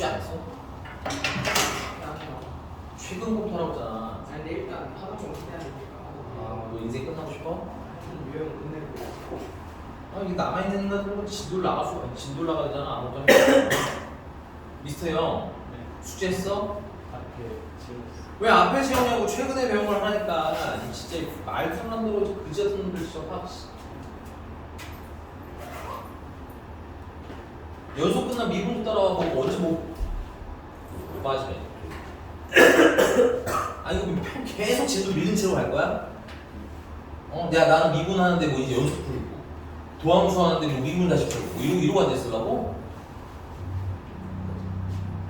숙제 안 했어? 최근 검토라고 했잖아. 근데 일단 하루 종일 해야 되니까. 너 인생 끝나고 싶어? 유형 끝내고. 이게 남아있는 인간들은 진도를 나갈 수가 없어. 진도를 나가야 되잖아. 아무것도 할 미스터 형, 숙제했어? 앞에 지웠어. 왜 앞에 세우냐고 최근에 배운 걸 하니까 진짜 말도 안 들어 그지 같은 놈들 진짜 확 연속 끝나 미분도 따라와보고 언제 뭐 맞으네. 아니 이거 계속 진도 밀린 채로 갈 거야? 나는 미분 하는데 뭐 이제 연속 풀고 도함수 하는데 뭐 미분 다시 풀고 이러고 앉아있으려고?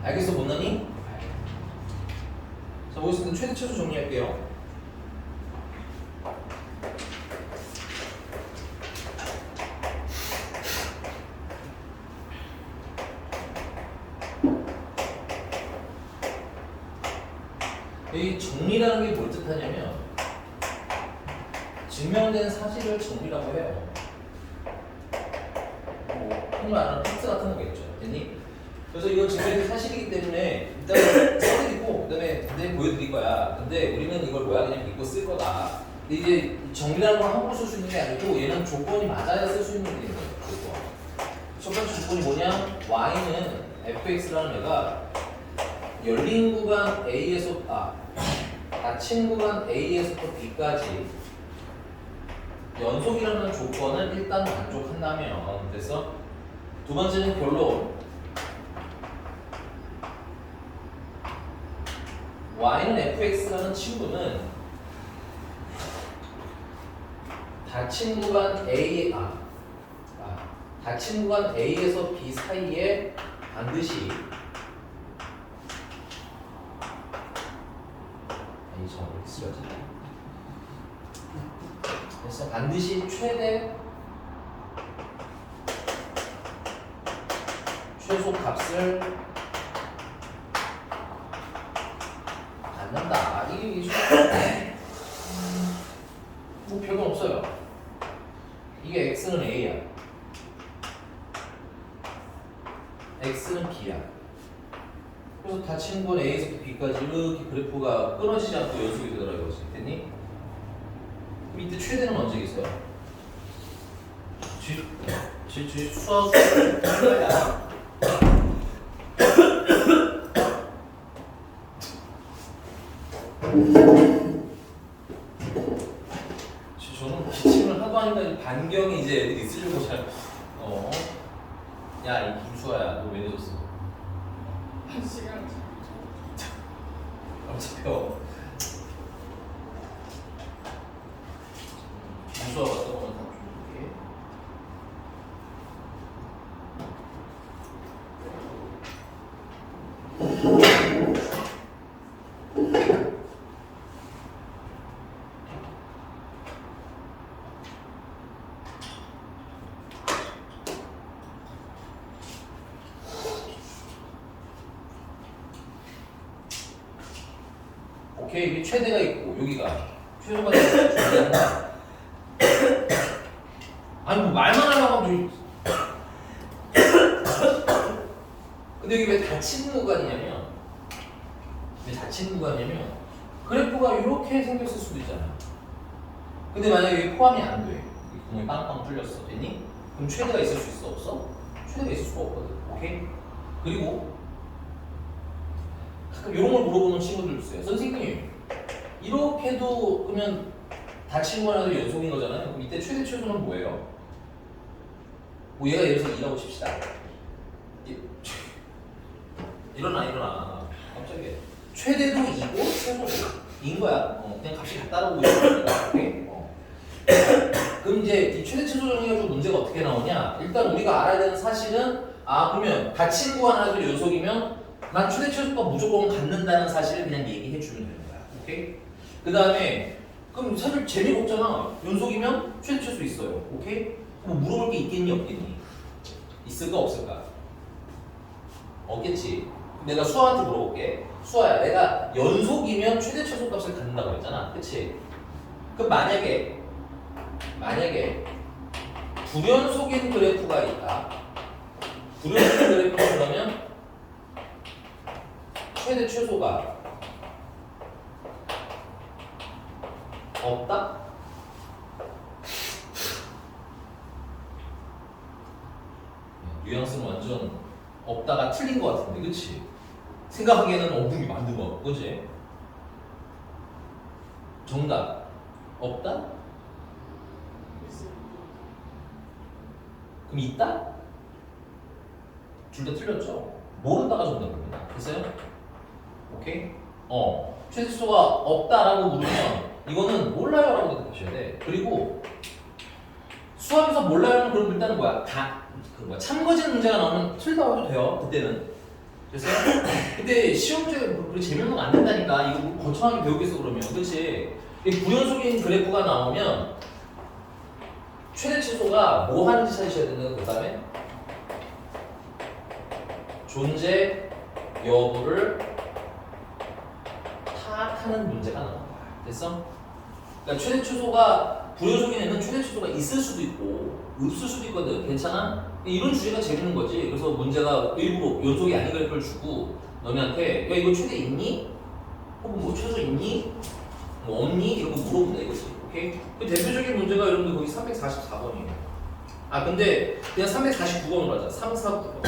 알겠어 못나니? 자 보겠습니다. 최대 최소 정리할게요. 이 정리라는 게 뭘 뜻하냐면 증명된 사실을 정리라고 해요. 뭐 흔히 말하는 팩트 같은 거겠죠. 됐니? 그래서 이건 증명된 사실이기 때문에 일단 써드리고 그다음에 보여드릴 거야. 근데 우리는 이걸 뭐야 그냥 믿고 쓸 거다. 근데 이제 정리라는 건 함부로 쓸 수 있는 게 아니고 얘는 조건이 맞아야 쓸 수 있는 게 있는 거예요. 조건. 첫 번째 조건이 뭐냐? y는 fx라는 애가 열린 구간 A에서 닫힌 구간 A에서부터 B까지 연속이라는 조건을 일단 만족한다면 그래서 두 번째는 결론 y는 fx라는 친구는 닫힌 구간 닫힌 구간 A에서 B 사이에 반드시 이 점을 쓰여진다. 그래서 반드시 최소 값을 갖는다. 이게 뭐 별거 없어요. 이게 x는 a야. x는 b야. 그래서 닫힌 건 A에서 B까지 이렇게 그래프가 끊어지지 않고 연속이 되더라고요. 됐니? 이때 최대는 언제 있어요? 수학 헷갈려. 저는 기침을 하도 하니까 반경이 이제 있으려고 잘 야, 이 김수아야, 너 왜 늦었어? 한 시간 잡혀. 김수아가 어떤 거는 다 줄게. 오케이, 여기 최대가 있고 여기가 최소가 있고 아니 뭐 말만 하려고 하면 근데 여기 왜 닫힌 구간이냐면 그래프가 이렇게 생겼을 수도 있잖아. 근데 만약에 여기 포함이 안 돼. 구멍이 빵빵 뚫렸어. 됐니? 그럼 최대가 있을 수 있어? 없어? 최대가 있을 수가 없거든. 오케이? 그리고 가끔 이런 걸 물어보는 친구들 있어요. 선생님, 이렇게도 그러면 닫힌 거라도 연속인 거잖아요. 그럼 이때 최대 최소는 뭐예요? 뭐 얘가 예를 들어서 2라고 칩시다. 일어나. 갑자기 최대도 2고 최소도 2인 거야. 그냥 값이 같다라고 보이는 거야. 오케이? 그럼 이제 이 최대 최소 정리가지고 문제가 어떻게 나오냐? 일단 우리가 알아야 되는 사실은 그러면 닫힌 구간하고 연속이면 난 최대 최소가 무조건 갖는다는 사실을 그냥 얘기해 주면 되는 거야. 오케이? 그 다음에 그럼 사실 재미가 없잖아. 연속이면 최대 최소 있어요. 오케이? 뭐 물어볼 게 있겠니 없겠니? 있을까 없을까? 없겠지. 내가 수아한테 물어볼게. 수아야, 내가 연속이면 최대 최소 값을 갖는다고 했잖아. 그치? 그럼 만약에 불연속인 그래프가 있다. 불연속인 그래프는 그러면 최대 최소가 없다? 뉘앙스는 완전 없다가 틀린 것 같은데, 그치? 생각하기에는 없는 게 맞는 거 같고, 그치? 정답 없다? 그럼 있다? 둘 다 틀렸죠? 모른다가 정답입니다. 됐어요? 오케이? 최대수가 없다라고 물으면 이거는 몰라요라고 대답하셔야 돼. 그리고 수학에서 몰라요는 그럼 일단은 뭐야? 참거진 문제가 나오면 틀다고 해도 돼요. 그때는. 됐어요? 근데 시험 문제가 그렇게 재밌는 거 안 된다니까. 이거 뭐 거창하게 배우겠어 그러면. 그렇지? 부연속인 그래프가 나오면 최대 최소가 뭐 하는지 찾으셔야 되는 그 다음에 존재 여부를 파악하는 문제가 나오는 거야. 됐어? 그러니까 최대 최소가 불연속인에는 최대 최소가 있을 수도 있고 없을 수도 있거든. 괜찮아? 이런 주제가 재밌는 거지. 그래서 문제가 일부러 연속이 아닌 그래프를 주고 너네한테 야 이거 최대 있니? 혹은 뭐 최소 있니? 뭐 없니? 이런 거 물어본다 이거지. 오케이? 그 대표적인 문제가 여러분들 거기 344번이에요. 아 근데 그냥 349번으로 하자. 349번.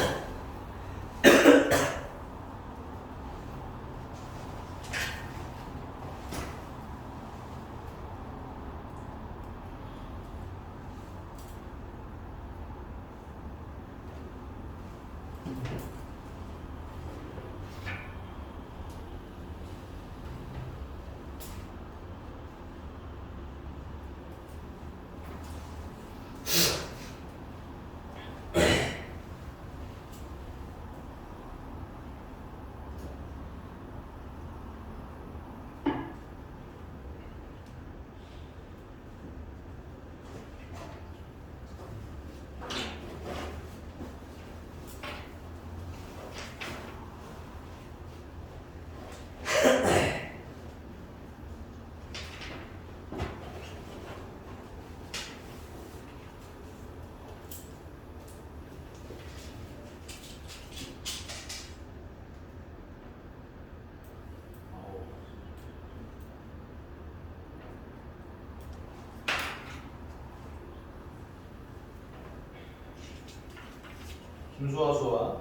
김수아 수아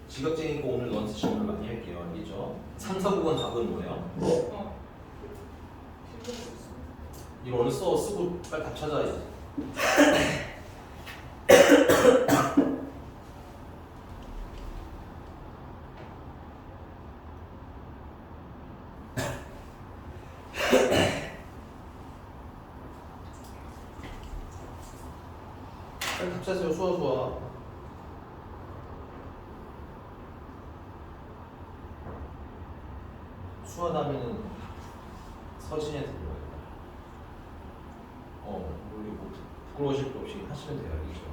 지각제니까 오늘 넌스 시험을 많이 할게요. 알겠죠? 3, 4, 9번 답은 뭐예요? 이거 오늘 쓰고 빨리 답 찾아야지. 빨리 답 찾으세요. 수아 수아 다음에는 서진이한테 물어요. 우리 뭐 부끄러우실 거 없이 하시면 돼요. 알겠죠?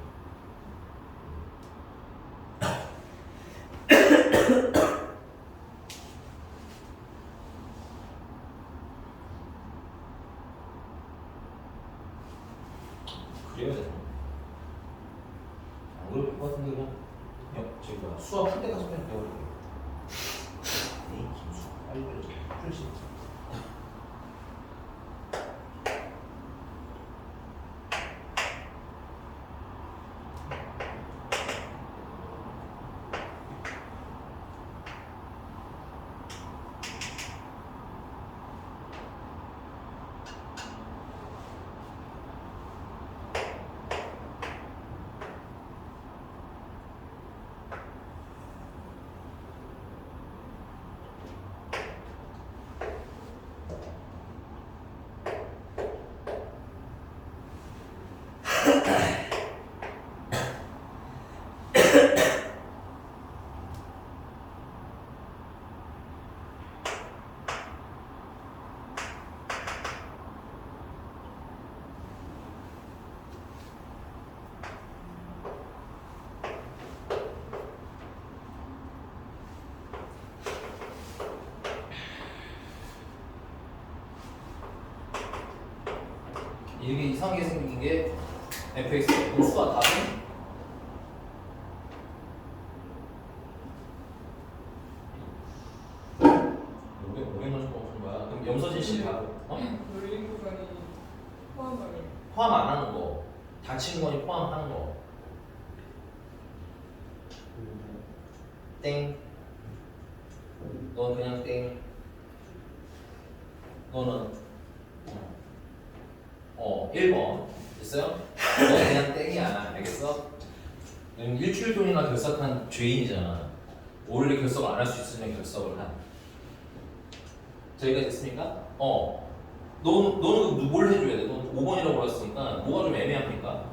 그래야 되나? 안 그럴 것 같은데 그냥 저기 뭐야 수학 풀 때까지 그냥 배워볼게요. 에이 김수 빨리 풀지. 이게 이상하게 생긴 게 fx 수가 답은 씨 바로 열린 구간이 포함하는 포함 안 하는 거, 닫힌 거니 포함하는 거. 땡. 넌 그냥 땡. 너는 1번 됐어요? 너 그냥 땡이야. 알겠어? 일주일 동안이나 결석한 죄인이잖아. 올해 결석을 안 할 수 있으면 결석을 한. 저희가 됐습니까? 너는 뭘 해줘야 돼? 넌 5번이라고 그랬으니까 뭐가 좀 애매합니까?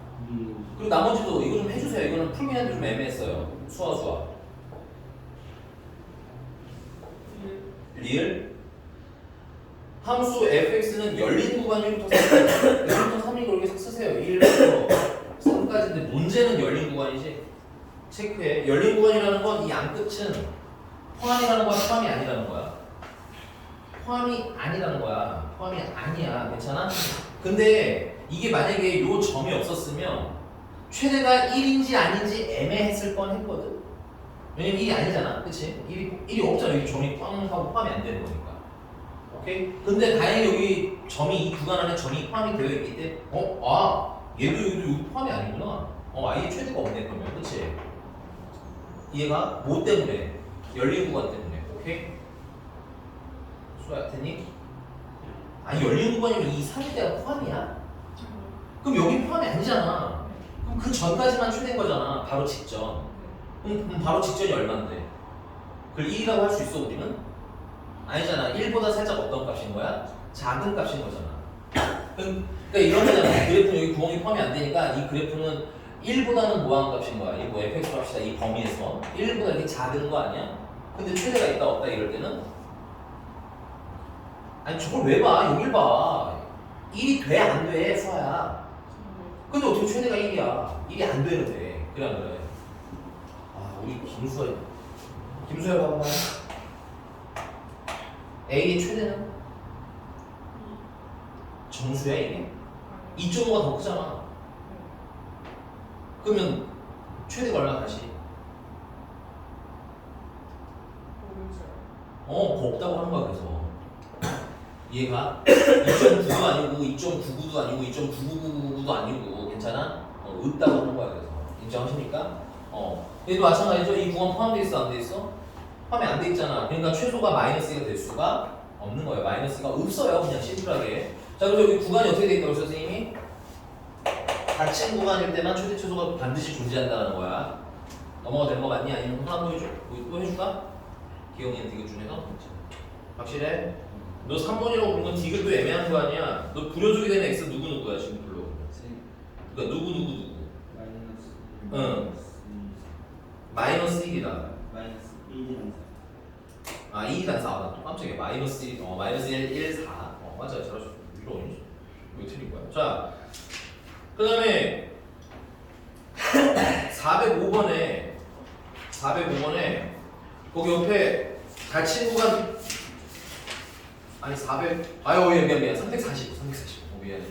그리고 나머지도 이거 좀 해주세요. 이거는 풀긴 한데 좀 애매했어요. 수화. 리을 함수 fx는 열린 구간 1부터 3까지 1부터 3이 그렇게 쓰세요. 1부터 3까지인데 문제는 열린 구간이지. 체크해. 열린 구간이라는 건 이 앞끝은 포함이라는 거야, 포함이 아니라는 거야. 포함이 아니라는 거야. 포함이 아니야. 괜찮아? 근데 이게 만약에 요 점이 없었으면 최대가 1인지 아닌지 애매했을 뻔 했거든. 왜냐면 1이 아니잖아. 그치? 1이 없잖아. 여기 점이 꽝 하고 포함이 안 되는 거니까. 오케이? 근데 다행히 여기 점이 이 구간 안에 점이 포함이 되어 있기 때문에 얘도 여기 포함이 아니구나. 아예 최대가 없네 그러면. 그치? 얘가 뭐 때문에? 열린 구간 때문에. 오케이? 수야 됐니? 아니 열린 구간이면 이 3대가 포함이야? 그럼 여기 포함이 아니잖아. 그럼 그 전까지만 최대인 거잖아. 바로 직전. 그럼 바로 직전이 얼만데? 그걸 1이라고 할 수 있어 우리는? 아니잖아. 1보다 살짝 어떤 값인 거야? 작은 값인 거잖아. 그러니까 이런 거잖아. 그래프는 여기 구멍이 포함이 안 되니까 이 그래프는 1보다는 뭐한 값인 거야? 이 뭐 fx로 합시다. 이 범위에서 1보다 이렇게 작은 거 아니야? 근데 최대가 있다 없다 이럴 때는 아니 저걸 왜 봐? 여길 봐. 1이 돼 안 돼? 수아야. 근데 어떻게 최대가 1이야? 1이 안 되는데. 그래 안 그래? 우리 김수야 봐봐. A의 최대는? 정수야 이게? 2.5가 더 크잖아. 그러면 최대가 얼마 다시? 없다고 하는 거야 그래서. 얘가 2.9도 아니고 2.99도 아니고 2.9999도 아니고 괜찮아? 없다고 하는 거야 그래서. 인정하십니까? 얘도 마찬가지죠. 이 구간 포함돼 있어 안 돼 있어? 포함이 안 돼 있잖아. 그러니까 최소가 마이너스 1가 될 수가 없는 거예요. 마이너스가 없어요. 그냥 심플하게. 자, 그래서 여기 구간이 어떻게 돼 있다고 선생님이? 닫힌 구간일 때만 최대 최소가 반드시 존재한다는 거야. 넘어가 되는 거 맞니? 아니면 하나 더 해줘? 또 해줄까? 기영이한테 이거 중에서? 확실해? 너 3번이라고 부른 건 디귿도 애매한 거 아니야? 너 부려주게 되는 x 누구누구야 지금 불러? 그러니까 누구? 응. 마이너스 1이다. 마이너스 1이랑 2단 4. 나또 깜짝이야. 마이너스 1, 마이너스 1, 4. 맞아요. 잘하셨어. 이런 왜 틀린 거야? 자, 그 다음에 405번에 거기 옆에 닫힌 구간 아니 400 미안 345 미안해.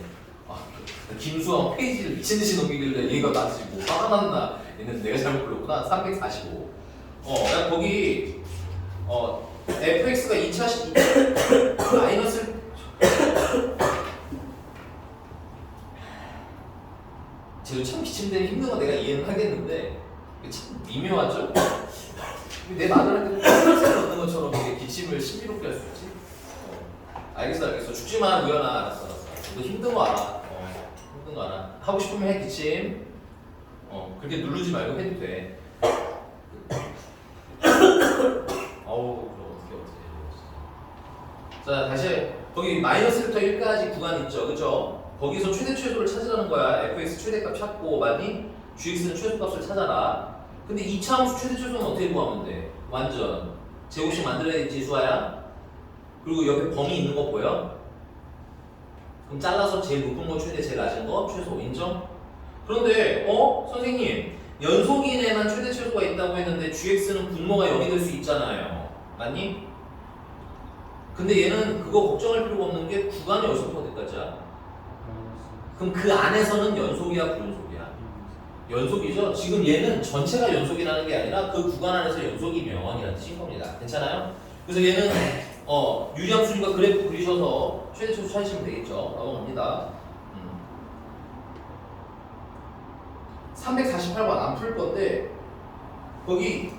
김수환 페이지를 미친듯이 넘기길래 얘가 나지 뭐 화가 났나 얘는 내가 잘못 불렀구나. 345 야 거기 fx가 2차 마이너스 쟤도 참 기침되니 힘든 거 내가 이해는 하겠는데 참 미묘하죠? 내 말을 할 때 햇살 넣는 것처럼 되게 기침을 신비롭게 할 수 있지? 알겠어 죽지마 우연아. 알았어 너 힘든 거 알아. 힘든 거 알아. 하고 싶으면 해 기침. 그렇게 누르지 말고 해도 돼. 그럼 어떻게 자 다시 거기 마이너스부터 1까지 구간 있죠 그죠? 거기서 최대 최소를 찾으라는 거야. fx 최대값 찾고 맞니? gx는 최소값을 찾아라. 근데 2차 함수 최대 최소는 어떻게 구하면 돼? 완전 제곱식 만들어야지 수아야. 그리고 옆에 범위 있는 거 보여? 그럼 잘라서 제일 높은 거 최대, 제일 낮은 거 최소. 인정? 그런데 선생님 연속인에만 최대 최소가 있다고 했는데 gx는 분모가 0이 될 수 있잖아요. 맞니? 근데 얘는 그거 걱정할 필요가 없는 게 구간이 어디서부터 어디까지야? 그럼 그 안에서는 연속이야 불연속이야? 연속이죠? 지금 얘는 전체가 연속이라는 게 아니라 그 구간 안에서 연속이면 이라는 뜻인 겁니다. 괜찮아요? 그래서 얘는 유리함수니까 그래프 그리셔서 최대 최소 찾으시면 되겠죠. 넘어갑니다. 348번 안 풀 건데 거기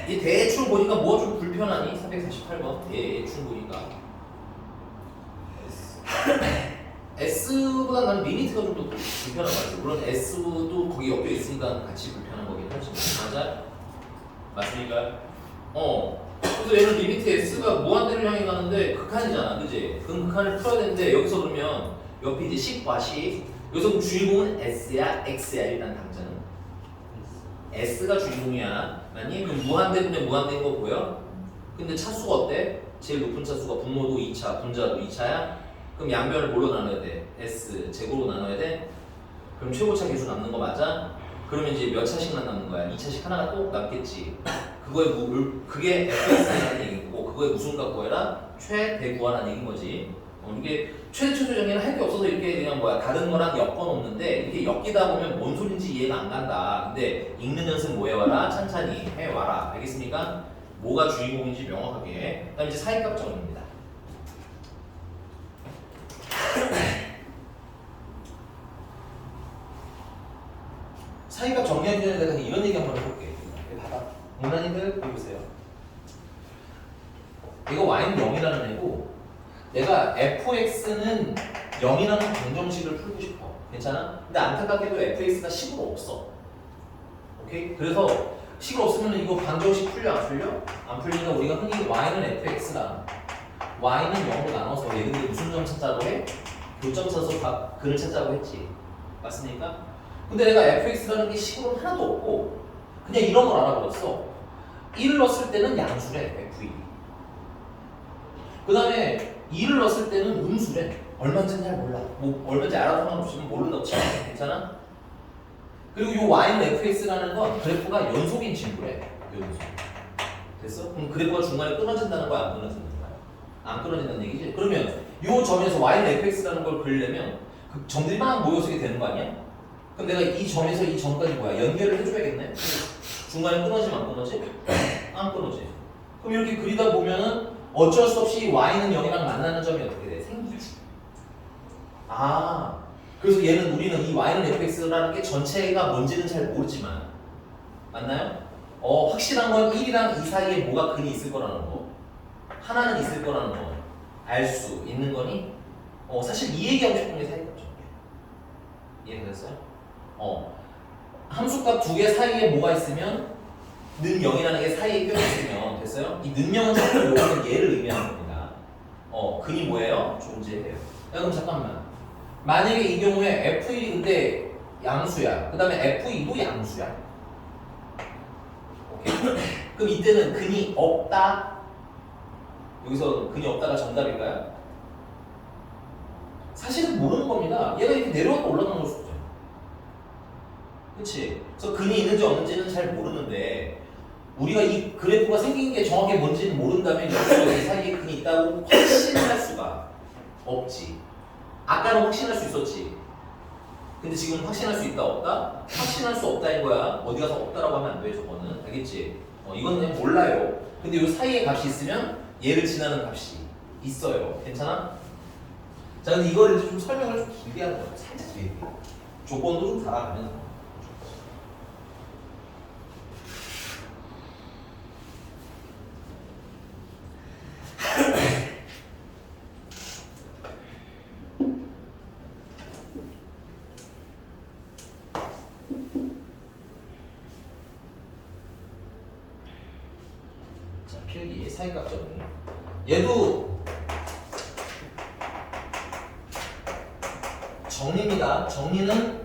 이 대충 보니까 뭐가 좀 불편하니? 348번 대충 보니까 S보다 나는 리미트가 좀 더 불편한 것 같아요. 물론 S도 거기 엮여 있으니까 같이 불편한 거긴 하지만 맞아? 맞습니까? 그래서 얘는 리미트 S가 무한대를 향해 가는데 극한이잖아, 그지? 그 극한을 풀어야 되는데 여기서 그러면 옆에 이제 10과 10 여기서 주인공은 S야, X야 일단 당장은 S가 주인공이야. 아니 그럼 무한대분의 무한대인 거 보여? 근데 차수가 어때? 제일 높은 차수가 분모도 2차, 분자도 2차야? 그럼 양변을 뭘로 나눠야 돼? S 제곱으로 나눠야 돼? 그럼 최고차 계수 남는 거 맞아? 그러면 이제 몇 차씩만 남는 거야? 2차씩 하나가 꼭 남겠지. 그게 fx라는 얘기고 그거에 무슨 갖고 해라? 최대 구하라는 얘기인 거지. 이게 최대 최소 정의는 할 게 없어서 이렇게 그냥 다른 거랑 엮어 놓는데 이렇게 엮이다 보면 뭔 소린지 이해가 안 간다. 근데 읽는 연습 뭐 해와라? 찬찬히 해와라. 알겠습니까? 뭐가 주인공인지 명확하게. 그다음 이제 사이값 정의입니다. 사이값 정리하기 전에 내가 이런 얘기 한번 해볼게. 봐봐. 문화님들 보세요. 이거 y는 0이라는 애고 내가 fx는 0이라는 방정식을 풀고 싶어. 괜찮아? 근데 안타깝게도 fx가 식으로 없어. 오케이? 그래서 식으로 없으면 이거 방정식 풀려 안 풀려? 안 풀리니까 우리가 흔히 y는 fx랑 y는 0으로 나눠서 얘네들 무슨 점 찾자고 해? 교점 찾아서 근을 찾자고 했지. 맞습니까? 근데 내가 fx라는 게 식으로 하나도 없고 그냥 이런 걸 알아버렸어. 1을 넣었을 때는 양수래 f2. 그 다음에 2를 넣었을 때는 음수래. 얼마인지는 잘 몰라. 뭐 얼마인지 알아도 상관없으면 모른다고 치면 괜찮아? 그리고 요 y는 fx라는 건 그래프가 연속인 친구래. 연속. 됐어? 그럼 그래프가 중간에 끊어진다는 거야? 안 끊어진다는 거야? 안 끊어진다는 얘기지? 그러면 요 점에서 y는 fx라는 걸 그리려면 그 점들이 막 모여서 이게 되는 거 아니야? 그럼 내가 이 점에서 이 점까지 뭐야? 연결을 해줘야겠네? 중간에 끊어지면 안 끊어지? 안 끊어지. 그럼 이렇게 그리다 보면은 어쩔 수 없이 y는 0이랑 만나는 점이 어떻게 돼? 생기지. 그래서 우리는 이 y는 fx라는 게 전체가 뭔지는 잘 모르지만 맞나요? 확실한 건 1이랑 2 사이에 뭐가 근이 있을 거라는 거 하나는 있을 거라는 거 알 수 있는 거니? 사실 이 얘기하고 싶은 게 사이값죠. 이해됐어요? 함수값 두 개 사이에 뭐가 있으면 는 0이라는 게 사이에 껴있으면 됐어요? 이 는 0은 자꾸 요거는 얘를 의미하는 겁니다. 근이 뭐예요? 존재해요. 그럼 잠깐만. 만약에 이 경우에 F1이 근데 양수야. 그 다음에 F2도 양수야. 오케이? 그럼 이때는 근이 없다. 여기서 근이 없다가 정답일까요? 사실은 모르는 겁니다. 얘가 이렇게 내려갔다 올라가는 걸 수도 있죠. 그치? 그래서 근이 있는지 없는지는 잘 모르는데 우리가 이 그래프가 생긴 게 정확히 뭔지는 모른다면 여기 사이에 근이 있다고 확신할 수가 없지. 아까는 확신할 수 있었지. 근데 지금 확신할 수 있다 없다? 확신할 수 없다인 거야. 어디 가서 없다라고 하면 안 돼. 저거는 알겠지? 이건 그냥 몰라요. 근데 이 사이에 값이 있으면 얘를 지나는 값이 있어요. 괜찮아? 자, 근데 이거를 이제 좀 설명을 좀 길게 하는 거예요. 살짝 길게. 조건도 좀 달아가면서. 자, 필기 사이값 정리. 얘도 정리입니다. 정리는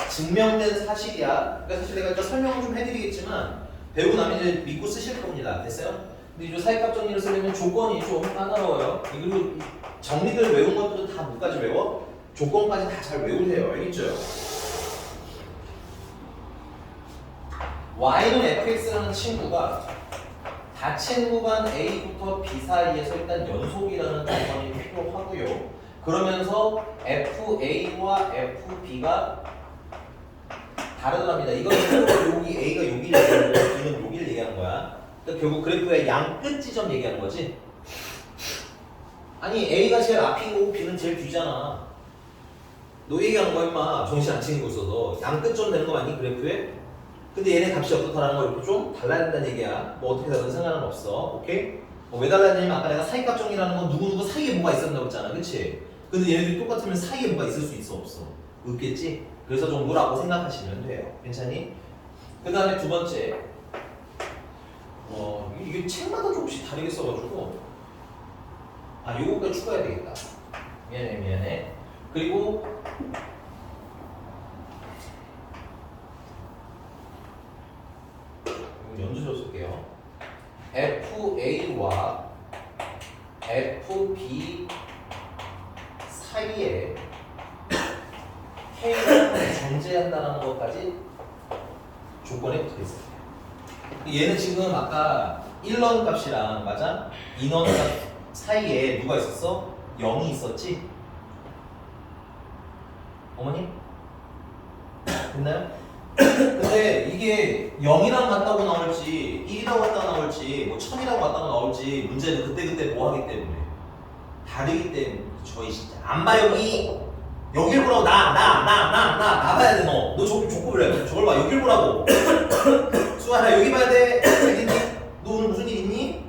증명된 사실이야. 그러니까 사실 내가 설명을 좀 해드리겠지만 배우고 나면 이제 믿고 쓰실 겁니다. 됐어요? 근데 이 사이값 정리를 쓰려면 조건이 좀 까다로워요. 그리고 정리들 외운 것들은 다 뭐까지 외워? 조건까지 다 잘 외우세요. 알겠죠? y는 fx라는 친구가 닫힌 구간 A부터 B 사이에서 일단 연속이라는 조건이 필요하고요. 그러면서 FA와 FB가 다르답니다. 이거는 여기 A가 여기를 얘기하는 거야, B는 여기를 얘기하는 거야. 그러니까 결국 그래프의 양 끝 지점 얘기하는 거지. 아니 A가 제일 앞이고 B는 제일 뒤잖아. 너 얘기하는 거야 임마. 정신 안 차리고 있어서 양 끝점 되는 거 맞니 그래프에? 근데 얘네 값이 어떻다라는 거 이렇게 좀 달라야 된다는 얘기야. 뭐 어떻게 다른 상관은 없어. 오케이? 뭐 왜 달라야 되냐면 아까 내가 사이값 정리라는 건 누구누구 사이에 뭐가 있었다고 했잖아. 그치? 근데 얘네들이 똑같으면 사이에 뭐가 있을 수 있어 없어? 없겠지? 그래서 정도라고 생각하시면 돼요. 괜찮니? 그 다음에 두 번째 이게 책마다 조금씩 다르게 써가지고 요거까지 추가해야 되겠다. 미안해. 그리고 연주조 쓸게요. FA와 FB 사이에 K가 존재한다는 것까지 조건에 붙어 있어요. 얘는 지금 아까 1런 값이랑 맞아? 인원 값 사이에 누가 있었어? 0이 있었지? 어머니? 됐나요? 근데 이게 0이랑 같다고 나올지 1이라고 같다고 나올지 뭐 1000이라고 같다고 나올지 문제는 그때그때 뭐 하기 때문에 다르기 때문에 저희 진짜 안 봐 여길 보라고 나 봐야 돼 너 족구를 해 저걸 봐 여길 보라고 수아야 여기 봐야 돼 알겠니? 너 오늘 무슨 일 있니?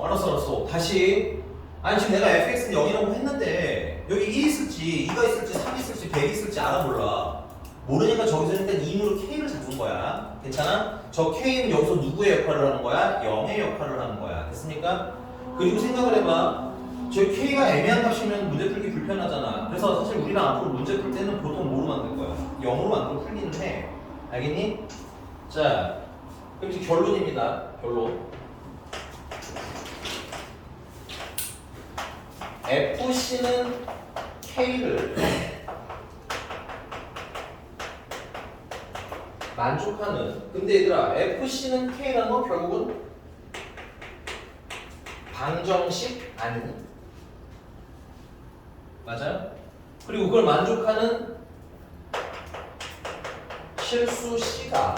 알았어 다시 아니 지금 내가 fx는 0이라고 했는데 여기 1 있을지 2가 있을지 3 있을지 100 있을지 알아 몰라 모르니까 저기서 일단 2으로 k를 잡은 거야 괜찮아? 저 k는 여기서 누구의 역할을 하는 거야? 0의 역할을 하는 거야 됐습니까? 그리고 생각을 해봐 저 k가 애매한 값이면 문제 풀기 불편하잖아 그래서 사실 우리는 앞으로 문제 풀 때는 보통 뭐로 만들 거야? 0으로 만들어 풀기는 해 알겠니? 자 그럼 이제 결론입니다 결론 FC는 K를 만족하는 근데 얘들아 FC는 K라는 건 결국은 방정식 아니니? 맞아요? 그리고 그걸 만족하는 실수 C가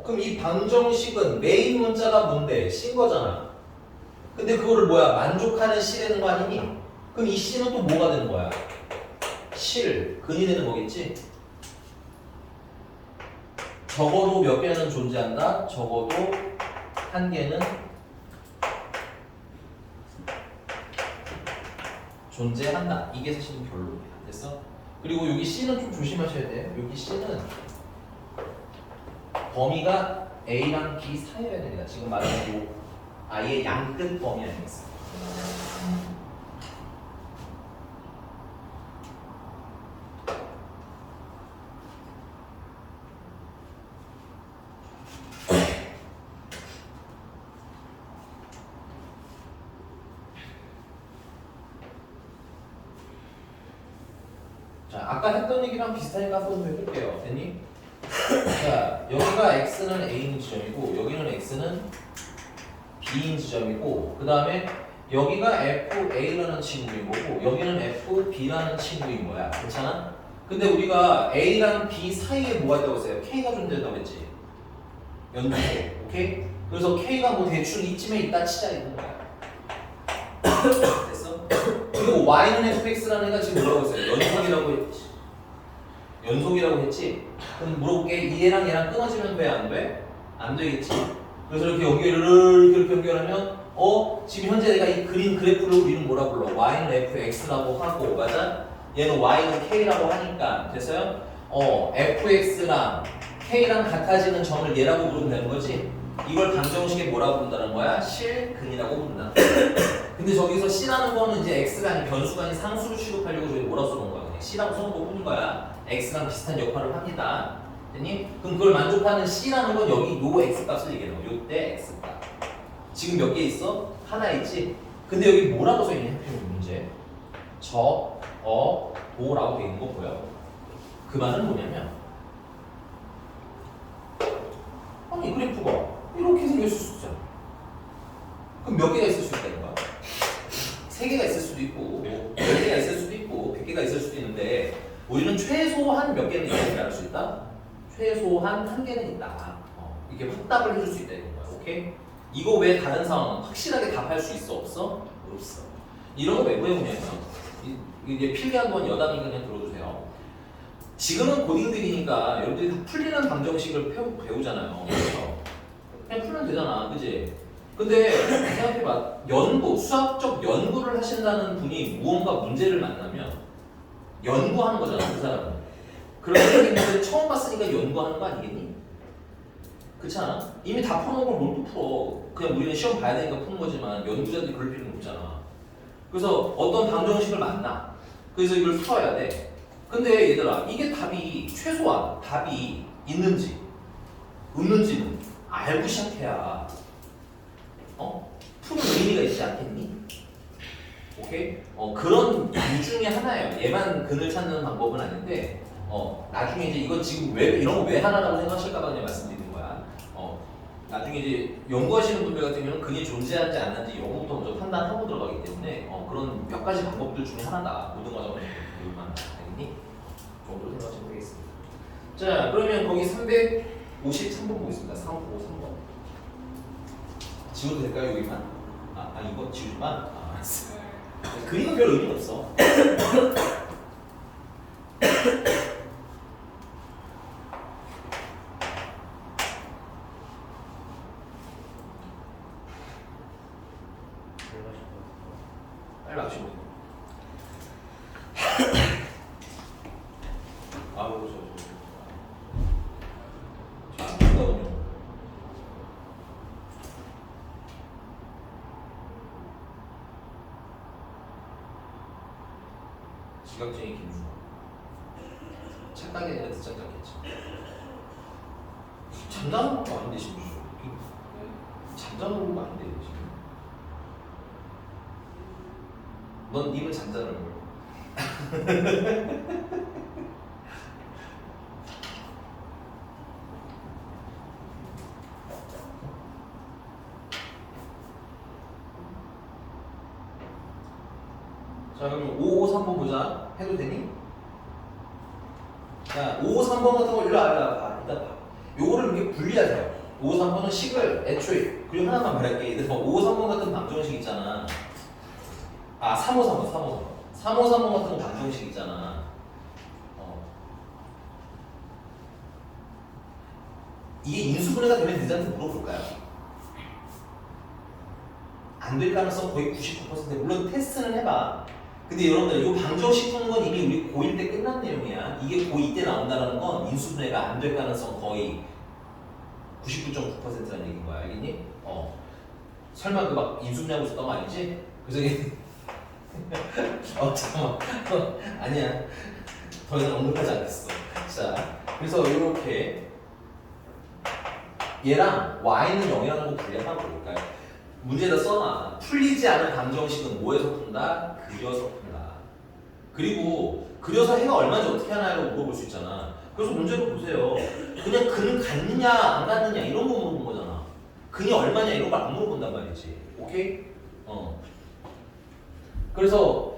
그럼 이 방정식은 메인 문자가 뭔데? C인 거잖아 근데 그거를 뭐야? 만족하는 C라는 거 아니니? 그럼 이 C는 또 뭐가 되는 거야? 근이 되는 거겠지? 적어도 몇 개는 존재한다? 적어도 한 개는 존재한다. 이게 사실은 결론이야. 됐어? 그리고 여기 C는 좀 조심하셔야 돼. 여기 C는 범위가 A랑 B 사이여야 됩니다. 지금 말하는 요 아예 양끝 범위 아니겠어? 자, 아까 했던 얘기랑 비슷하니까 한번 해볼게요. 됐니? 자, 여기가 X는 A인 지점이고 여기는 X는 B인 지점이고 그 다음에 여기가 FA라는 친구인 거고 여기는 FB라는 친구인 거야. 괜찮아? 근데 우리가 A랑 B 사이에 뭐가 있다고 했어요? K가 존재한다고 했지? 연속. 오케이? 그래서 K가 뭐 대충 이쯤에 있다 치자 이런 거야. 됐어? 그리고 Y는 fx라는 애가 지금 뭐라고 했어요? 연속이라고 했지? 그럼 물어볼게. 이 얘랑 끊어지면 돼? 안 돼? 안 되겠지? 그래서 이렇게 이렇게 연결하면 지금 현재 내가 이 그린 그래프를 우리는 뭐라 불러? Y는 fx라고 하고 맞아? 얘는 Y는 k라고 하니까 됐어요? fx랑 k랑 같아지는 점을 얘라고 부르면 되는 거지? 이걸 방정식에 뭐라고 부른다는 거야? 실근이라고 부른다. 근데 저기서 C라는 거는 이제 X가 아닌 변수가 아닌 상수를 취급하려고 저희 뭐라 써놓은 거야? 그냥 C라고 써놓고 뿐인 거야. X랑 비슷한 역할을 합니다. 됐니? 그럼 그걸 만족하는 C라는 건 여기 요 X 값을 얘기하는 거야. 요때 X 값. 지금 몇 개 있어? 하나 있지? 근데 여기 뭐라고 써있냐? 문제. 도라고 돼 있는 거 보여? 그 말은 뭐냐면 아니 그래프가 이렇게 생겼을 수 있잖아. 그럼 몇 개가 있을 수 있다는 거야? 3개가 있을 수도 있고 10개가 있을 수도 있고 100개가 있을 수도 있는데 우리는 최소한 몇 개는 있다고 알 수 있다? 최소한 1개는 있다. 이렇게 확답을 해줄 수 있다는 거야. 오케이? 이거 외에 다른 상황은 확실하게 답할 수 있어 없어? 없어. 이런 거 왜 배우냐면 이게 필기한 건 여담이 그냥 들어주세요. 지금은 고딩들이니까 여러분들이 다 풀리는 방정식을 배우잖아요. 그렇죠? 그냥 풀면 되잖아, 그지? 근데 생각해봐, 수학적 연구를 하신다는 분이 무언가 문제를 만나면 연구하는 거잖아, 그 사람은. 그런 선생님들 처음 봤으니까 연구하는 거 아니겠니? 그렇지 않아? 이미 다 푸는 걸 뭘 또 풀어. 그냥 우리는 시험 봐야 되니까 푸는 거지만 연구자들이 그럴 필요는 없잖아. 그래서 어떤 방정식을 만나. 그래서 이걸 풀어야 돼. 근데 얘들아, 이게 최소한 답이 있는지 없는지는 알고 시작해야 푸는 의미가 있지 않겠니? 오케이? 그런 유 중에 하나예요. 얘만 근을 찾는 방법은 아닌데 나중에 이제 이거 지금 왜 이런 거 왜 하나라고 생각하실까봐 그냥 말씀드리는 거야. 나중에 이제 연구하시는 분들 같은 경우는 근이 존재하지 않는지 이런 것부터 먼저 판단하고 들어가기 때문에 그런 몇 가지 방법들 중에 하나다. 모든 과정을 교육만 알겠니? 정도로 생각하시면 되겠습니다. 자, 그러면 거기 353번 보겠습니다. 353번. 지워도 될까요, 여기만? 이거 지우지만? 알았어. 그림은 별 의미 없어. 빨리 마시고. 자, 잠깐만요. 지각쟁이 김수아. 착각이 아니라 듣착각했지. 잠자는 것도 아닌데 심지어. 잠자는 것도 아닌데 지금. 넌 입을 잠자는 걸. 자, 그럼 553번 보자. 해도 되니? 자, 553번 같은 거 일로 봐. 이따 봐. 요거를 이렇게 분리하세요. 553번은 식을 애초에 그리고 하나만 말할게. 얘들 553번 같은 방정식 있잖아. 353번. 353번 같은 방정식 있잖아. 이게 인수분해가 되면 되지않는지 물어볼까요? 안 될 가능성 거의 99%. 물론 테스트는 해봐. 근데 여러분들 이 방정식 푸는 건 이미 우리 고1 때 끝난 내용이야. 이게 고2 때 나온다는 건 인수분해가 안 될 가능성 거의 99.9%라는 얘기인 거야. 알겠니? 설마 그 막 인수분해하고 있었던 거 아니지? 그래서 잠깐만. 아니야. 더 이상 언급하지 않겠어. 자, 그래서 이렇게 얘랑 y는 0이라는 거 분리하고 볼까요? 문제에다 써놔. 풀리지 않은 방정식은 뭐에서 푼다? 그려서 푼다. 그리고 그려서 해가 얼마인지 어떻게 하나라고 물어볼 수 있잖아. 그래서 문제를 보세요. 그냥 근은 갔느냐 안 갔느냐 이런 거 물어본 거잖아. 근이 얼마냐 이런 거 안 물어본단 말이지. 오케이? 그래서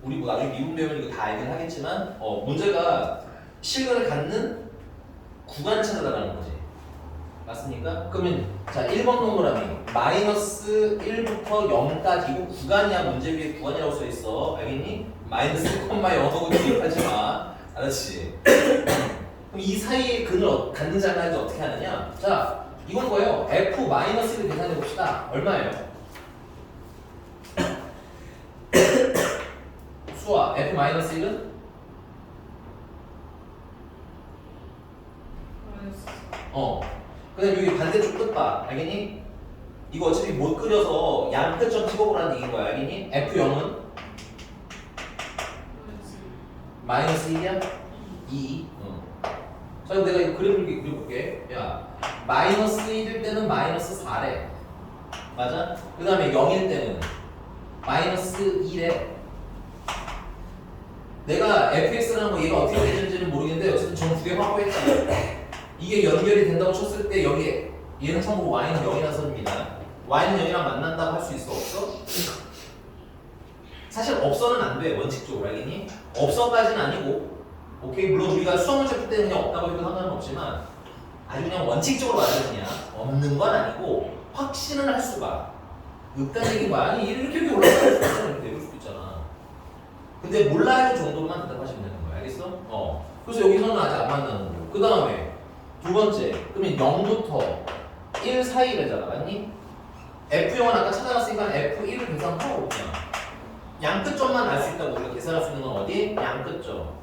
우리 뭐 나중에 미분 배우면 이거 다 알긴 하겠지만 문제가 실근을 갖는 구간 찾아달라는 거지. 맞습니까? 그러면 자 1번 동그라미 마이너스 1부터 0까지고 구간이야. 문제 위에 구간이라고 써있어. 알겠니? 마이너스 1,0하고 기억하지 마. 알았지? 그럼 이 사이에 근을 갖는지 안 갖는지 어떻게 하느냐? 자 이건 거예요. f-1을 계산해 봅시다. 얼마예요? 수아 f-1은? 그 다음에 여기 반대쪽 끝 봐. 알겠니? 이거 어차피 못 그려서 양 끝점 찍어보라는 얘기인 거야. 알겠니? F0은? 마이너스 1이야? 2. 자, 그럼 내가 이거 그림을 그려볼게. 야, 마이너스 1일 때는 마이너스 4래. 맞아? 그 다음에 0일 때는 마이너스 2래. 내가 fx라는 거 얘가 어떻게 되는지는 모르겠는데 어쨌든 전 두 개 확보했잖아. 이게 연결이 된다고 쳤을 때 여기 얘는 참고로 y는 0이라는 선입니다. y는 0이랑 만난다고 할 수 있어? 없어? 사실 없어는 안 돼. 원칙적으로 알겠니? 없어까지는 아니고 오케이? 물론 우리가 수학 문제 풀 때는 그냥 없다고 해도 상관은 없지만 아주 그냥 원칙적으로 말하면 그냥 없는 건 아니고 확신을 할 수가 없다는 얘기인 거야. 아니 이렇게 올라갈 수 있잖아. 이렇게 내릴 수도 있잖아. 근데 몰라요 정도로만 대답하시면 되는 거야. 알겠어? 그래서 여기서는 아직 안 만나는 거고. 그 다음에 두 번째. 그러면 0부터 1 사이래잖아. 맞니? F0은 아까 찾아갔으니까 F1을 계산하고 그냥 양끝점만 알 수 있다고 우리가 계산할 수 있는 건 어디? 양끝점.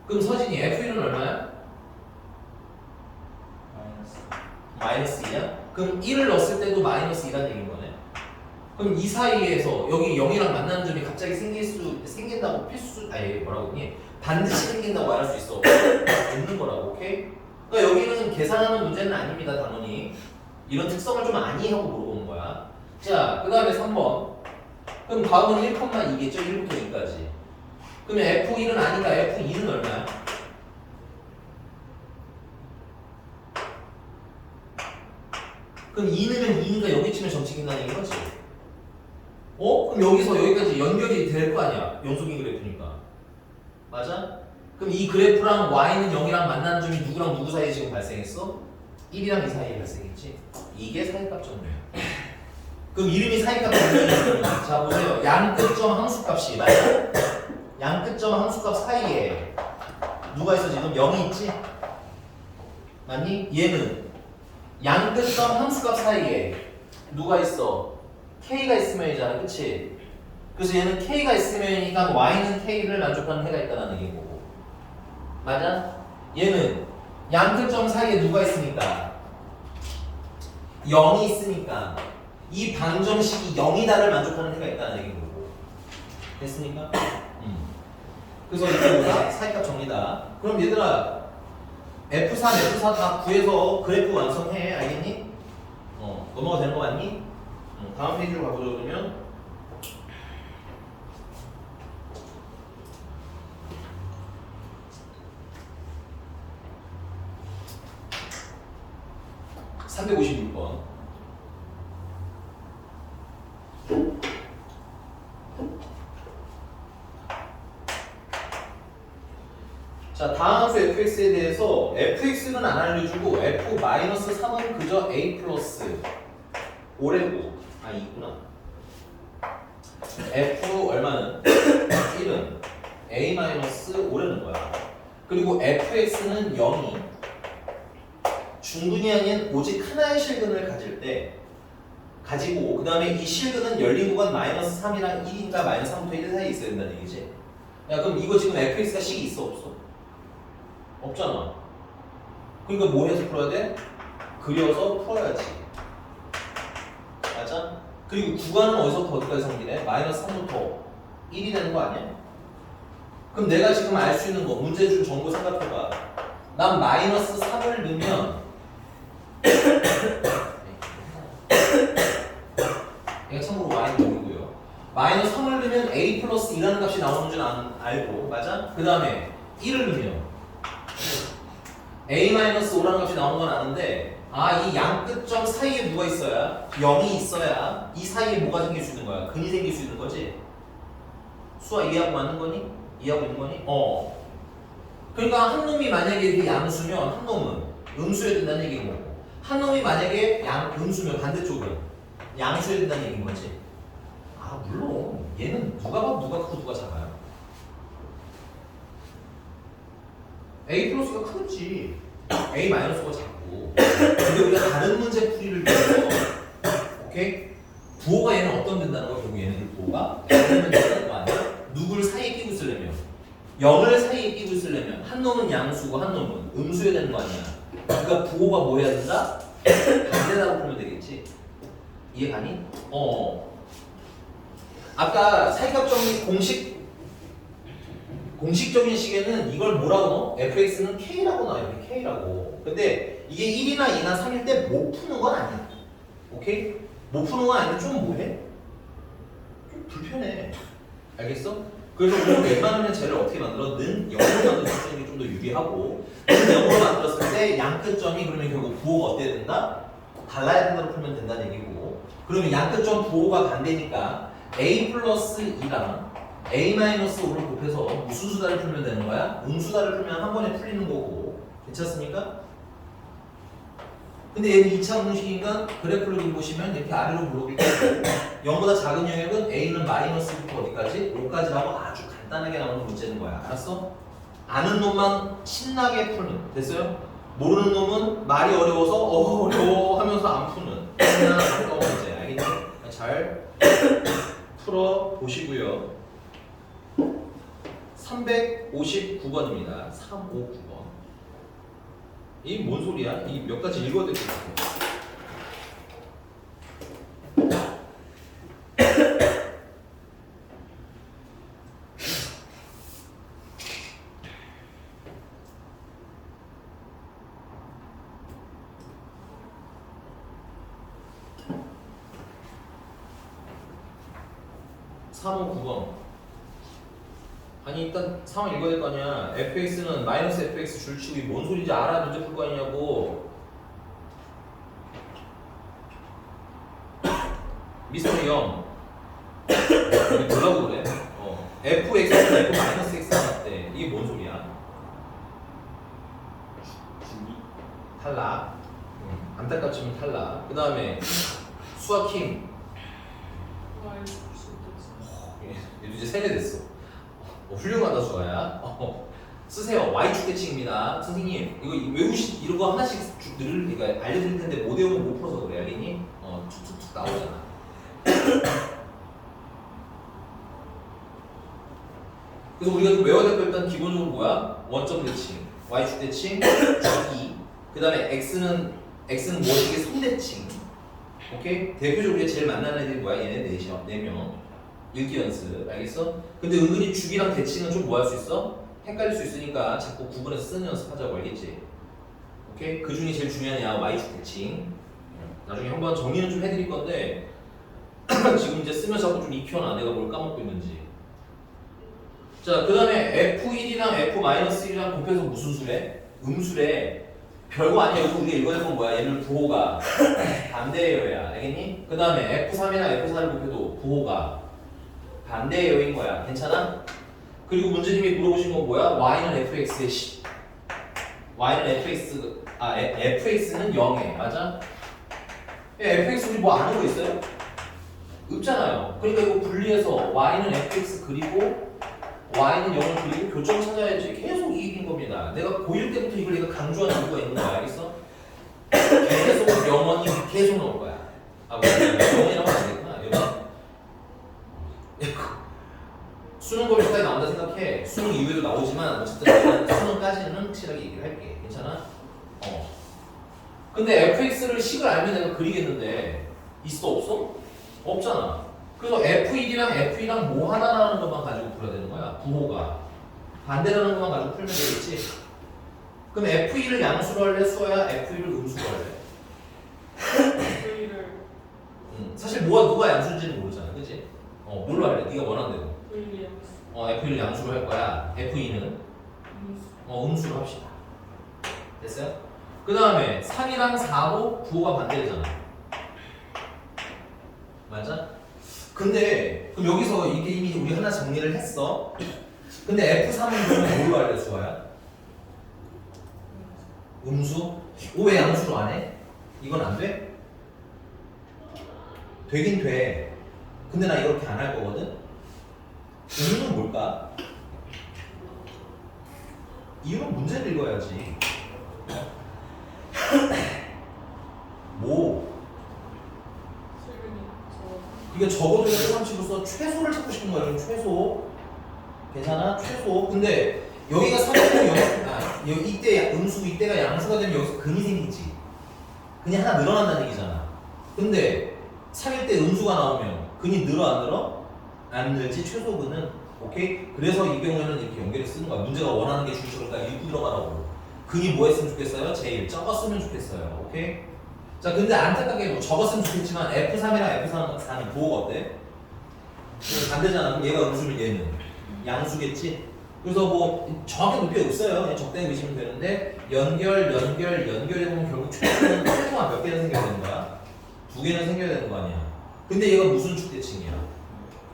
그럼 서진이 F1은 얼마야? 마이너스 2야? 그럼 1을 넣었을 때도 마이너스 2라는 얘기인 거네. 그럼 이 사이에서 여기 0이랑 만나는 점이 갑자기 생긴다고 아니 뭐라고 했니? 반드시 생긴다고 말할 수 있어. 없는 거라고, 오케이? 그러니까 여기는 계산하는 문제는 아닙니다, 당연히. 이런 특성을 좀 아니 하고 물어보는 거야. 자, 그 다음에 3번. 그럼 다음은 1,2겠죠? 1부터 2까지. 그러면 F1은 아니까 F2는 얼마야? 그럼 2 넣으면 2니까 여기쯤에 점치긴다는 얘기인 거지. 그럼 여기서 여기까지 연결이 될 거 아니야. 연속인 그래프니까. 맞아? 그럼 이 그래프랑 y는 0이랑 만나는 점이 누구랑 누구 사이에 지금 발생했어? 1이랑 2 사이에 발생했지. 이게 사이값 정리야. 그럼 이름이 사이값 정리야. 자 보세요. 양끝점 함수값이 맞아? 양끝점 함수값 사이에 누가 있어 지금? 0이 있지? 맞니? 얘는 양끝점 함수값 사이에 누가 있어? K가 있으면이잖아, 그치? 그래서 얘는 K가 있으면이니까 Y는 K를 만족하는 해가 있다는 얘기인 거고. 맞아? 얘는 양끝점 사이에 누가 있으니까 0이 있으니까 이 방정식이 0이다를 만족하는 해가 있다는 얘기인 거고. 됐습니까? 그래서 이거 사이값 정리다. 그럼 얘들아 F3, F4 다 구해서 그래프 완성해. 알겠니? 넘어가 되는 거 맞니? 다음 페이지로 가보죠. 그러면 356번. 자, 다음 수 fx에 대해서 fx는 안 알려주고 f-3은 그저 a 플러스 5래고 있구나. f 얼마는? 1은 a 마이너스 5라는 거야. 그리고 fx는 0이 중근이 아닌 오직 하나의 실근을 가질 때 가지고 그 다음에 이 실근은 열린 구간 마이너스 3이랑 1인가 마이너스 3부터 1 사이에 있어야 된다는 얘기지. 야 그럼 이거 지금 fx가 식이 있어 없어? 없잖아. 그러니까 뭐 해서 풀어야 돼? 그려서 풀어야지. 맞아? 그리고 구간은 어디서부터 어디까지 생기네? 마이너스 3부터 1이 되는 거 아니야? 그럼 내가 지금 알 수 있는 거 문제 준 정보 생각해봐. 난 마이너스 3을 넣으면 이거 참고로 y는 0이고요. 마이너스 3을 넣으면 a 플러스 2라는 값이 나오는 줄 알고 맞아? 그 다음에 1을 넣으면 a 마이너스 5라는 값이 나오는 건 아는데 이 양끝점 사이에 누가 있어야? 0이 있어야 이 사이에 뭐가 생길 수 있는 거야? 근이 생길 수 있는 거지? 수아 이해하고 맞는 거니? 이해하고 있는 거니? 그러니까 한 놈이 만약에 이렇게 양수면 한 놈은 음수여야 된다는 얘기인 거고 한 놈이 만약에 음수면 반대쪽은 양수여야 된다는 얘기인 거지. 물론 얘는 누가 봐도 누가 크고 누가 작아요? a 플러스가 크지 a 마이너스가 작고. 근데 우리가 다른 문제 풀이를 위해서 오케이? 부호가 얘는 어떤 된다는 거야? 결국 얘네들 부호가 어떤 된다는 거 아니야? 누구를 사이에 끼고 있으려면 0을 사이에 끼고 있으려면 한 놈은 양수고 한 놈은 음수여야 되는 거 아니야? 그러니까 부호가 뭐 해야 된다? 반대라고 보면 되겠지. 이해 가니? 아까 사이값 정리 공식적인 식에는 이걸 뭐라고 넣어? fx는 k라고 나와요. k라고. 근데 이게 1이나 2나 3일 때 못 푸는 건 아니야. 오케이? 못 푸는 건 아닌데 좀 뭐해? 좀 불편해. 알겠어? 그래서 우리는 웬만하면 쟤를 어떻게 만들어? 는 0으로 만들어주는 게 좀 더 유리하고 는 0으로 만들었을 때 양끝점이 그러면 결국 부호가 어때야 된다? 달라야 된다고 풀면 된다는 얘기고 그러면 양끝점 부호가 반대니까 a 플러스 2랑 a 마이너스 5를 곱해서 무슨 수다를 풀면 되는 거야? 음수다를 풀면 한 번에 풀리는 거고 괜찮습니까? 근데 얘는 2차 운동식이니까 그래프를 그려보시면 이렇게 아래로 물어볼 거고 0보다 작은 영역은 A는 마이너스부터 어디까지? 5까지라고 아주 간단하게 나오는 문제는 거야. 알았어? 아는 놈만 신나게 푸는. 됐어요? 모르는 놈은 말이 어려워서 어려워 하면서 안 푸는 그냥 한꺼운 문제. 알겠니? 잘 풀어 보시고요. 359번입니다. 359번. 이 뭔 소리야? 이 몇 가지 읽어야 될 것 같아. 아니 일단 상황 읽어야 될 거 아니야. fx는 마이너스 fx 줄치고 이게 뭔 소리인지 알아야 문제 풀 거 아니냐고. 미스터 0 여기 뭐라고 그래? fx는 f 마이너스 x 나왔대. 이게 뭔 소리야? 탈락. 안타깝지만 탈락. 그 다음에 수학 힘. 얘도 이제 세뇌됐어. 훌륭하다 수아야. 쓰세요. Y축대칭입니다. 선생님 이거 이런 거 하나씩 그러니까 알려드릴 텐데 못 외우면 못 풀어서 그래. 알겠니? 툭툭툭 나오잖아. 그래서 우리가 좀 외워야 될 거 일단 기본적으로 뭐야? 원점 대칭, Y축대칭, 주기. 그 다음에 X는 뭐지? 손대칭. 오케이? 대표적으로 우리가 제일 만나는 애들이 뭐야? 얘네 네 명. 읽기 연습. 알겠어? 근데 은근히 주기랑 대칭은 좀 뭐 할 수 있어? 헷갈릴 수 있으니까 자꾸 구분해서 쓰는 연습하자고. 알겠지? 오케이? 그 중에 제일 중요한 애야 Y축 대칭. 나중에 한번 정리는 좀 해드릴 건데 지금 이제 쓰면서 자꾸 좀 익혀놔. 내가 뭘 까먹고 있는지. 자, 그 다음에 F1이랑 F-1이랑 곱해서 무슨 수래? 음수래. 별거 아니야. 여기서 우리가 읽어야 될 건 뭐야? 얘는 부호가 반대예요야. 알겠니? 그 다음에 F3이랑 F4를 곱해도 부호가 반대예요인 거야. 괜찮아? 그리고 문제님이 물어보신 건 뭐야? Y는 fx의 Y는 fx는 0에 맞아? fx 우리 뭐 아는 거 있어요? 없잖아요. 그러니까 이거 분리해서 Y는 fx 그리고 Y는 0을 그리고 교점 찾아야지. 계속 이익인 겁니다. 내가 고1 때부터 이걸 내가 강조하는 이유가 있는 거야. 알겠어? 계속 0원이 계속 나올 거야. 아, 뭐야? 0원이라고 안 되구나. 수능 검역까지 나온다 생각해. 수능 이후에도 나오지만 어쨌든 수능까지는 확실하게 얘기를 할게. 괜찮아? 근데 fx를 식을 알면 내가 그리겠는데 있어 없어? 없잖아. 그래서 f1이랑 f2랑 뭐 하나라는 것만 가지고 풀어야 되는 거야. 부호가 반대라는 것만 가지고 풀면 되겠지. 그럼 f1을 양수로 할래? 수어야? f1을 음수로 할래? 사실 누가 양수인지는 모르잖아. 그치? 뭘로 할래? 네가 원하는 대로. F1을 양수로 할 거야. F2는 음수로 합시다. 됐어요? 그 다음에 3이랑 4도 부호가 반대되잖아. 맞아? 근데 그럼 여기서 이게 이미 우리 하나 정리를 했어. 근데 F3은 그러면 뭘로 할래? 수아야? 음수? 왜 양수로 안 해? 이건 안 돼? 되긴 돼. 근데 나 이렇게 안 할 거거든? 이유는 뭘까? 이유는 문제를 읽어야지. 뭐? 그러니까 적어도 상식으로서 최소를 찾고 싶은 거야. 이건 최소. 괜찮아? 최소. 근데 여기가 3이고 이때 음수 이때가 양수가 되면 여기서 근이 생기지. 근이 하나 늘어난다는 얘기잖아. 근데 3일 때 음수가 나오면 근이 늘어 안 늘어? 안 늘지. 최소근은. 오케이? 그래서 이 경우에는 이렇게 연결해 쓰는 거야. 문제가 원하는 게 줄수니까 읽고 들어가라고. 근이 뭐 했으면 좋겠어요? 제일 적었으면 좋겠어요. 오케이? 자, 근데 안타깝게 뭐 적었으면 좋겠지만 F3이랑 F4는 부호가 어때? 반대잖아. 그럼 얘가 음수면 얘는 양수겠지? 그래서 뭐 정확히 높이 없어요. 그냥 적당히 보시면 되는데 연결해보면 결국 최소는 최소한 몇 개는 생겨야 되는 거야? 2개는 생겨야 되는 거 아니야. 근데 얘가 무슨 축대칭이야?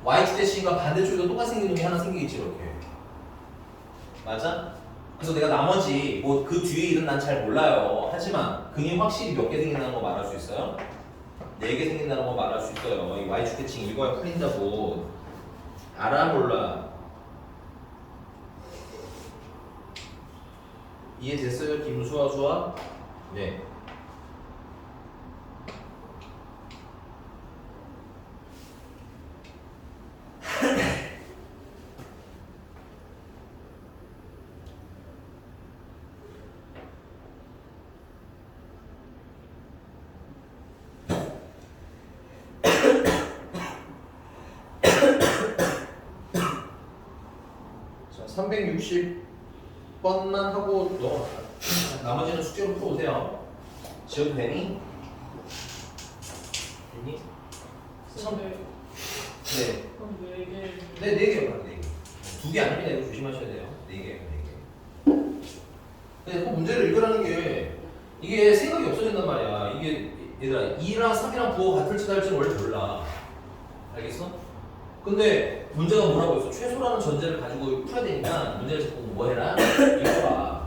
Y축대칭과 반대쪽에도 똑같이 생기는 게 하나 생기겠지 이렇게. 맞아? 그래서 내가 나머지 뭐 그 뒤에 일은 난 잘 몰라요. 하지만 근이 확실히 몇 개 생긴다는 거 말할 수 있어요? 4개 생긴다는 거 말할 수 있어요. 이 Y축계층 읽어야 풀린다고. 알아 몰라? 이해됐어요? 김수아? 네. 자, 360번만 하고 넘어가. 나머지는 숙제로 풀어오세요. 지워도 되니? 되니? 근데 네. 그럼 4개. 네, 4개요. 4개. 2개 아닙니다. 이거 조심하셔야 돼요. 4개예요, 4개. 근데 그 문제를 읽으라는 게 이게 생각이 없어진단 말이야. 이게 얘들아 2랑 3이랑 부호가 같을지 다를지는 원래 몰라. 알겠어? 근데 문제가 뭐라고 했어? 최소라는 전제를 가지고 풀어야 되니까 문제를 자꾸 뭐 해라? 읽어라.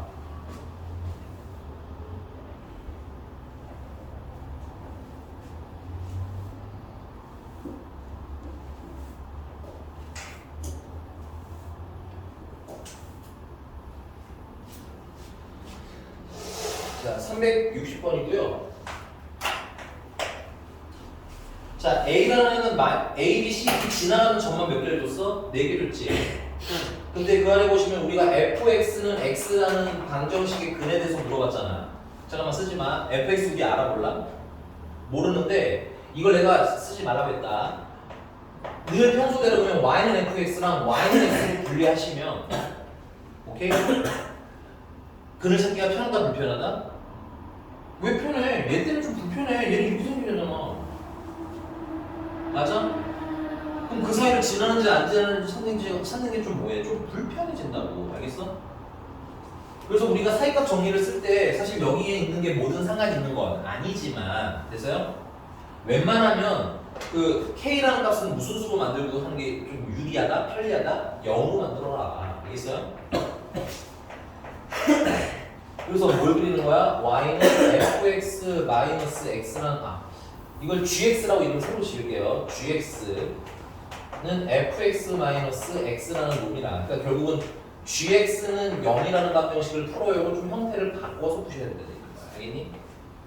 자, 360번이고요. 자, A라는 A, B, C 이렇게 지나가는 점만 몇 개를 줬어? 4개 줬지. 근데 그 안에 보시면 우리가 fx는 x라는 방정식의 근에 대해서 물어봤잖아. 잠깐만 쓰지 마. fx 우리 알아볼라? 모르는데 이걸 내가 쓰지 말라고 했다. 늘 평소대로 그러면 y는 fx랑 y는 x를 분리하시면 오케이? 근을 찾기가 편하다 불편하다? 왜 편해? 얘 때문에 좀 불편해. 얘는 이렇게 생기잖아. 맞아? 그럼 그 사이를 지나는지 안 지나는지 찾는 게 좀 뭐해? 좀 불편해진다고. 알겠어? 그래서 우리가 사이값 정리를 쓸 때 사실 여기에 있는 게 모든 상관이 있는 건 아니지만 됐어요? 웬만하면 그 K라는 값은 무슨 수로 만들고 하는 게 좀 유리하다? 편리하다? 0으로 만들어라. 알겠어요? 그래서 뭘 그리는 거야? y는 fx 마이너스 x랑 이걸 gx라고 이름 새로 지을게요. gx는 fx 마이너스 x라는 놈이다. 그러니까 결국은 gx는 0이라는 방정식을 풀어요. 좀 형태를 바꿔서 푸셔야 된다. 알겠니?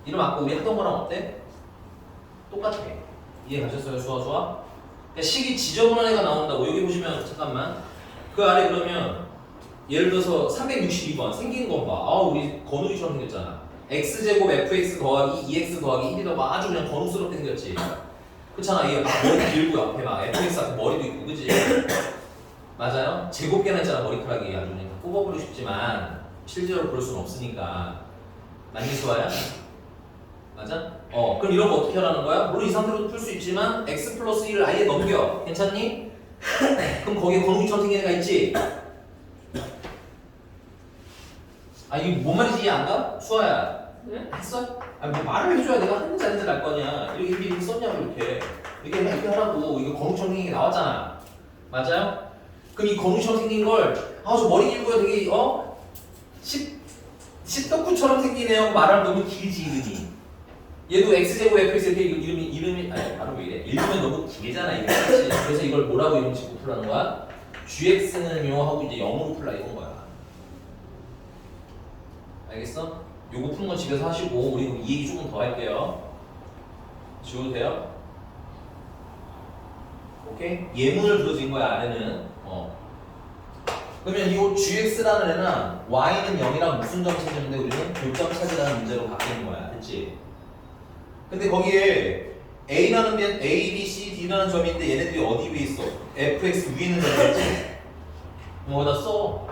이름 아까 우리 하던 거랑 어때? 똑같아. 이해 가셨어요? 좋아. 그러니까 식이 지저분한 애가 나온다고. 여기 보시면 잠깐만 그 아래 그러면 예를 들어서 362번 생긴 거 봐. 우리 건우기처럼 생겼잖아. x제곱 fx 더하기 2x 더하기 1이라고 아주 그냥 건우스럽게 생겼지. 그렇잖아. 얘 머리 길고 옆에 막 fx 앞에 머리도 있고 그지? 맞아요? 제곱계나 있잖아. 머리카락이 아주 그냥 뽑아버리고 싶지만 실제로 그럴 수는 없으니까. 맞니 수아야? 맞아? 그럼 이런 거 어떻게 하라는 거야? 물론 이 상태로도 풀 수 있지만 x 플러스 1을 아예 넘겨. 괜찮니? 그럼 거기에 건우기처럼 생긴 애가 있지? 이게 뭔 말인지 이해 안 가? 수아야. 네? 했어? 뭐 말을 해줘야 내가 하는지 안 했는지 알 거 아니야. 이렇게 썼냐고 이렇게 하라고. 이거 건우처럼 생긴 게 나왔잖아. 맞아요? 그럼 이 건우처럼 생긴 걸 저 머리 길고요 되게 십덕구처럼 생기네요. 말하면 너무 길지 이름이. 얘도 x제곱 fx 이렇게 이름이 바로 왜 이래? 읽으면 너무 길잖아 이름이. 그래서 이걸 뭐라고 이름 짓고 풀라는 거야? gx는요 하고 이제 0으로 풀라 이건 거야. 알겠어? 요거 푸는 건 집에서 하시고 우리 이 얘기 조금 더 할게요. 지워도 돼요? 오케이? 예문을 들어준 거야 아래는. 그러면 이 gx라는 애는 y는 0이랑 무슨 점 찾으는데 우리는 교점 찾으라는 문제로 바뀌는 거야. 됐지? 근데 거기에 a라는 면 a, b, c, d라는 점인데 얘네들이 어디 위에 있어? fx 위에 있는 점이겠지? 어디다 써?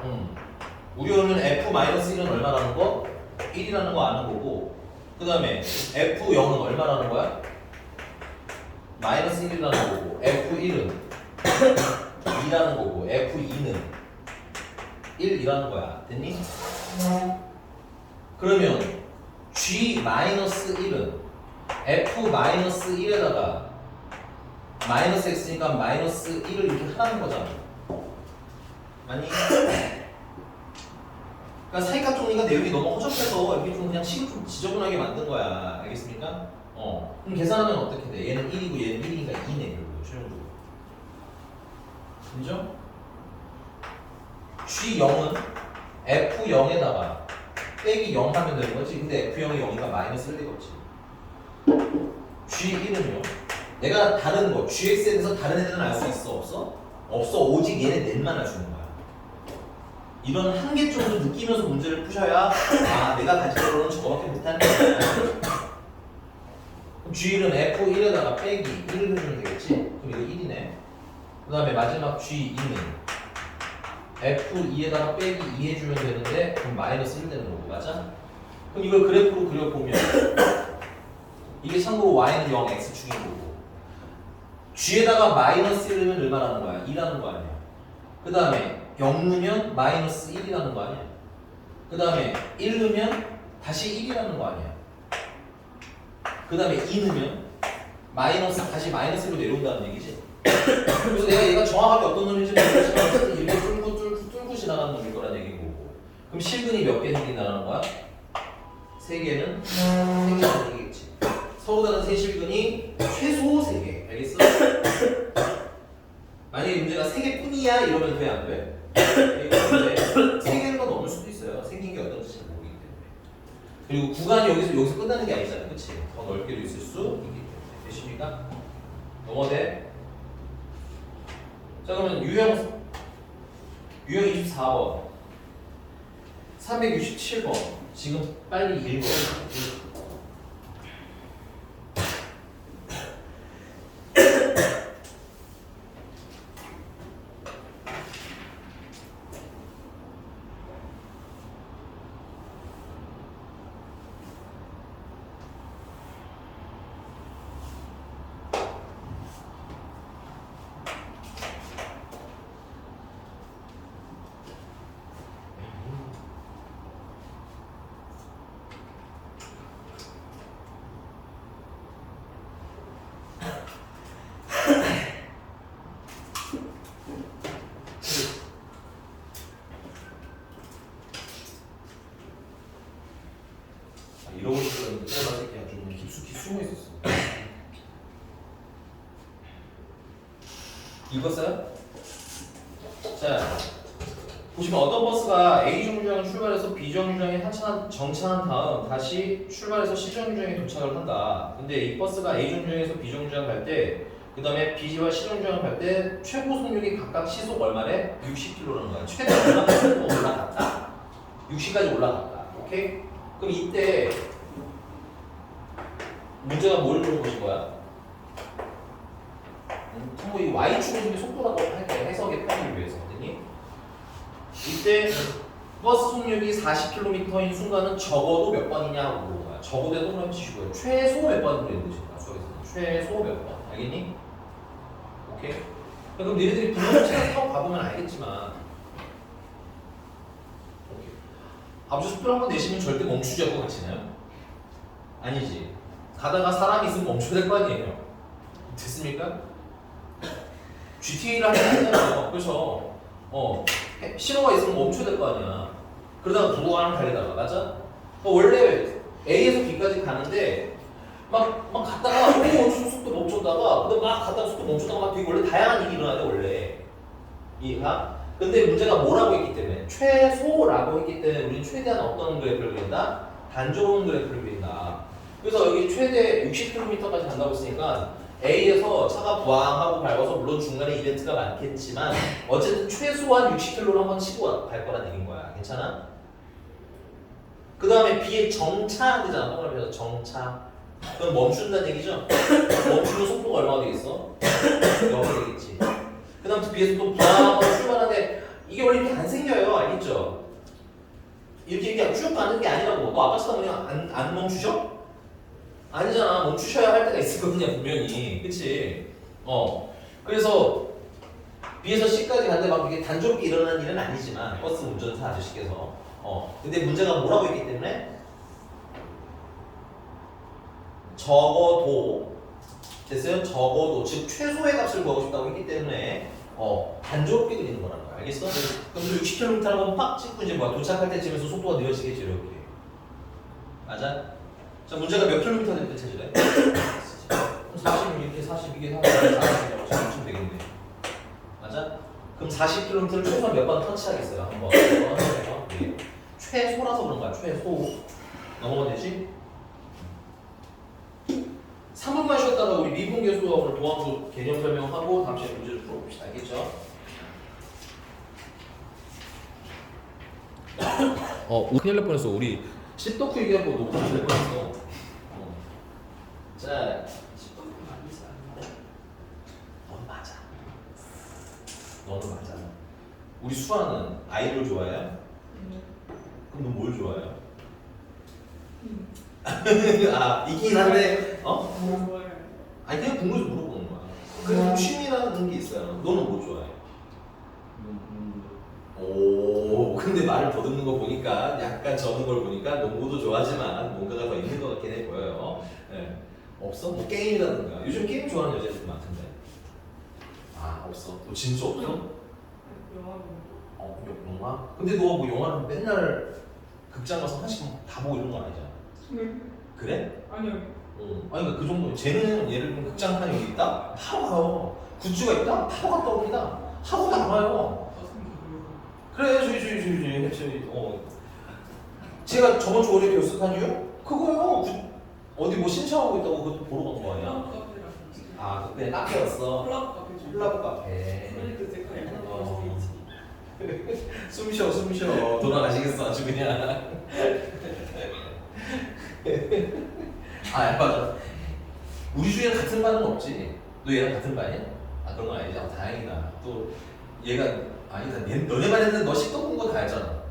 우리는 f-1은 얼마라는 거? 1이라는 거 아는 거고 그 다음에 f0은 얼마라는 거야? 마이너스 1이라는 거고 f1은 2라는 거고 f2는 1이라는 거야. 됐니? 그러면 g-1은 f-1에다가 마이너스 x니까 마이너스 1을 이렇게 하라는 거잖아. 맞니? 그러니까 사이값 정리가 내용이 너무 허접해서 이렇게 좀 그냥 식을 좀 지저분하게 만든 거야. 알겠습니까? 그럼 계산하면 어떻게 돼? 얘는 1이고 얘는 1이니까 2네. 결국 최종적으로. 인정? G0은 F0에다가 빼기 0 하면 되는 거지. 근데 F0이 0이니까 마이너스 1 되겠지. G1은요? 내가 다른 거, GX에 대해서 다른 애들은 알 수 있어? 없어? 없어. 오직 얘네 넷만 알 수 있는 거야. 이런 한계 정도 느끼면서 문제를 푸셔야 아, 내가 가지고는 저거밖에 못하는 거야. 그럼 G1은 F1에다가 빼기 1을 해주면 되겠지? 그럼 이거 1이네. 그 다음에 마지막 G2는 F2에다가 빼기 2 해주면 되는데 그럼 마이너스 1 되는 거고, 맞아? 그럼 이걸 그래프로 그려보면 이게 참고로 y는 0, x축인 거고 g에다가 마이너스 1이면 얼마라는 거야? 2라는 거 아니야. 그 다음에 0 넣으면 마이너스 1이라는 거 아니야. 그 다음에 1 넣으면 다시 1이라는 거 아니야. 그 다음에 2 넣으면 마이너스 다시 마이너스로 내려온다는 얘기지. 그래서 내가 얘가 정확하게 어떤 놈인지 모르겠지만 이렇게 뚫고 지나가는 놈일 거란 얘기고. 그럼 실근이 몇 개 생긴다는 거야? 3개는 3개는 생기겠지. 서로 다른 세 실근이 최소 3개. 알겠어? 만약에 문제가 3개뿐이야 이러면 돼, 안 돼? 이거 문제 3개는 더 넘을 수도 있어요. 생긴 게 어떤지 잘 모르기 때문에. 그리고 구간이 여기서 끝나는 게 아니잖아, 그치? 더 넓게도 있을 수 있기 때문에. 되십니까? 넘어돼? 자, 그러면 유형 24번 367번 지금 빨리 읽어. 이러고 있었는데 새끼 아주 그냥 깊숙이 숨어 있었어. 읽었어요? 자, 보시면 어떤 버스가 A 정류장을 출발해서 B 정류장에 정차한 다음 다시 출발해서 C 정류장에 도착을 한다. 근데 이 버스가 A 정류장에서 B 정류장 갈 때, 그 다음에 B와 C 정류장 갈 때 최고 속력이 각각 시속 얼마래? 60km라는 거야. 최대 얼마나 올라갔다. 60까지 올라갔다. 오케이? 그럼 이때 문제가 뭘 물어보신 거야? 참고 이 y축의 속도라고 할게. 해석의 편의를 위해서. 됐니? 이때 버스 속력이 40km인 순간은 적어도 몇 번이냐고 물어본 거야. 적어도 동그라미 치시고요. 최소 몇 번으로 있는 것입니다. 수학에서는. 최소 몇 번. 알겠니? 오케이? 그럼 너희들이 분명히 타고 가보면 알겠지만 오케이. 아버지 속도 한번 내시면 절대 멈추지 않고 가시나요? 아니지. 가다가 사람이 있으면 멈춰야 될 거 아니에요. 됐습니까? GTA를 하면 하잖아요. 그렇죠? 신호가 있으면 멈춰야 될 거 아니야. 그러다가 누구랑 달리다가, 맞아? 원래 A에서 B까지 가는데 막 갔다가 속도 멈췄다가 근데 막 갔다가 속도 멈췄다가 막 되게 원래 다양한 일이 일어나요, 원래. 이해가? 근데 문제가 뭐라고 했기 때문에 최소라고 했기 때문에 우리는 최대한 어떤 그래프를 그린다? 단조로운 그래프를 그린다. 그래서 여기 최대 60km까지 간다고 했으니까 A에서 차가 부항하고 밟아서 물론 중간에 이벤트가 많겠지만 어쨌든 최소한 60km로 한번 치고 갈 거란 얘기인 거야. 괜찮아? 그 다음에 B에 정차해야 되잖아. 동그라미에서 정차. 그럼 멈춘다는 얘기죠? 멈추면 속도가 얼마가 되겠어? 0이 되겠지. 그 다음 B에서 또 부항하고 출발하는데 이게 원래 이렇게 안 생겨요. 알겠죠? 이렇게 쭉 가는 게 아니라고. 너 아까 차다 보면 안 멈추셔? 아니잖아. 멈추셔야 할 때가 있을 거거든요, 분명히. 그치? 그래서 B에서 C까지 가는데 막 이게 단조롭게 일어나는 일은 아니지만 버스 운전사 아저씨께서 근데 문제가 뭐라고 했기 때문에 적어도 됐어요? 적어도 즉 최소의 값을 구하고 싶다고 했기 때문에 단조롭게 그리는 거라는 거야. 알겠어? 그럼 60km라고 팍 찍고 이제 뭐야 도착할 때쯤에서 속도가 느려지겠지 이렇게. 맞아? 자 문제가 몇 킬로미터 될 때 체질해? 40 이렇게 40 이게 40이라고 치면 되겠네. 맞아? 그럼 40km를 최소한 몇 번 터치하겠어요? 한 번, 네. 최소라서 그런 거야. 최소. 넘어가면 되지? 3분만 쉬었다가 우리 미분계수와 오늘 도함수 개념 설명하고 다음 시간에 문제를 풀어봅시다. 알겠죠? 큰일 날 뻔했어. 우리 씹덕후 얘기하고 녹화 될 뻔했어. 자, 넌 맞아. 너는 맞아. 우리 수아는 아이돌 좋아해요? 그럼 넌 뭘 좋아해요? 아, 있긴 한데, 좋아요. 아니 그냥 궁금해서 물어보는 거야. 그래서 취미라는 게 있어요. 너는 뭐 좋아해? 오, 근데 말을 더듬는 거 보니까 약간 저는 걸 보니까 농구도 좋아하지만 뭔가가 더 있는 것 같긴 해 보여요. 네. 없어? 뭐 게임이라든가. 요즘 게임 좋아하는 여자들 많던데. 아 없어. 너 진짜 없어? 영화는 영화? 근데 너 뭐 영화는 맨날 극장 가서 하나씩 다 보고 이런 거 아니잖아. 그래? 아니요. 아니 그러니까 그 정도. 쟤는 예를 들면 극장판이 여기 있다? 다 와요. 굿즈가 있다? 다 갔다 옵니다. 하고 나와요. 그래 저희 제가 저번 주 월요일에 연습한 이유? 그거요. 어디 뭐 신청하고 있다고 그것도 보러 간 거 아니야? 아 그때 카페였어. 콜라보 카페. 숨 쉬어 돌아가시겠어 아주 그냥. 아 맞아. 우리 중에는 같은 반은 없지. 너 얘랑 같은 반이야? 아 그런 건 아니지. 아, 다행이다. 또 얘가 아니다. 너네 반에는 너 씹덕한 거 다 알잖아.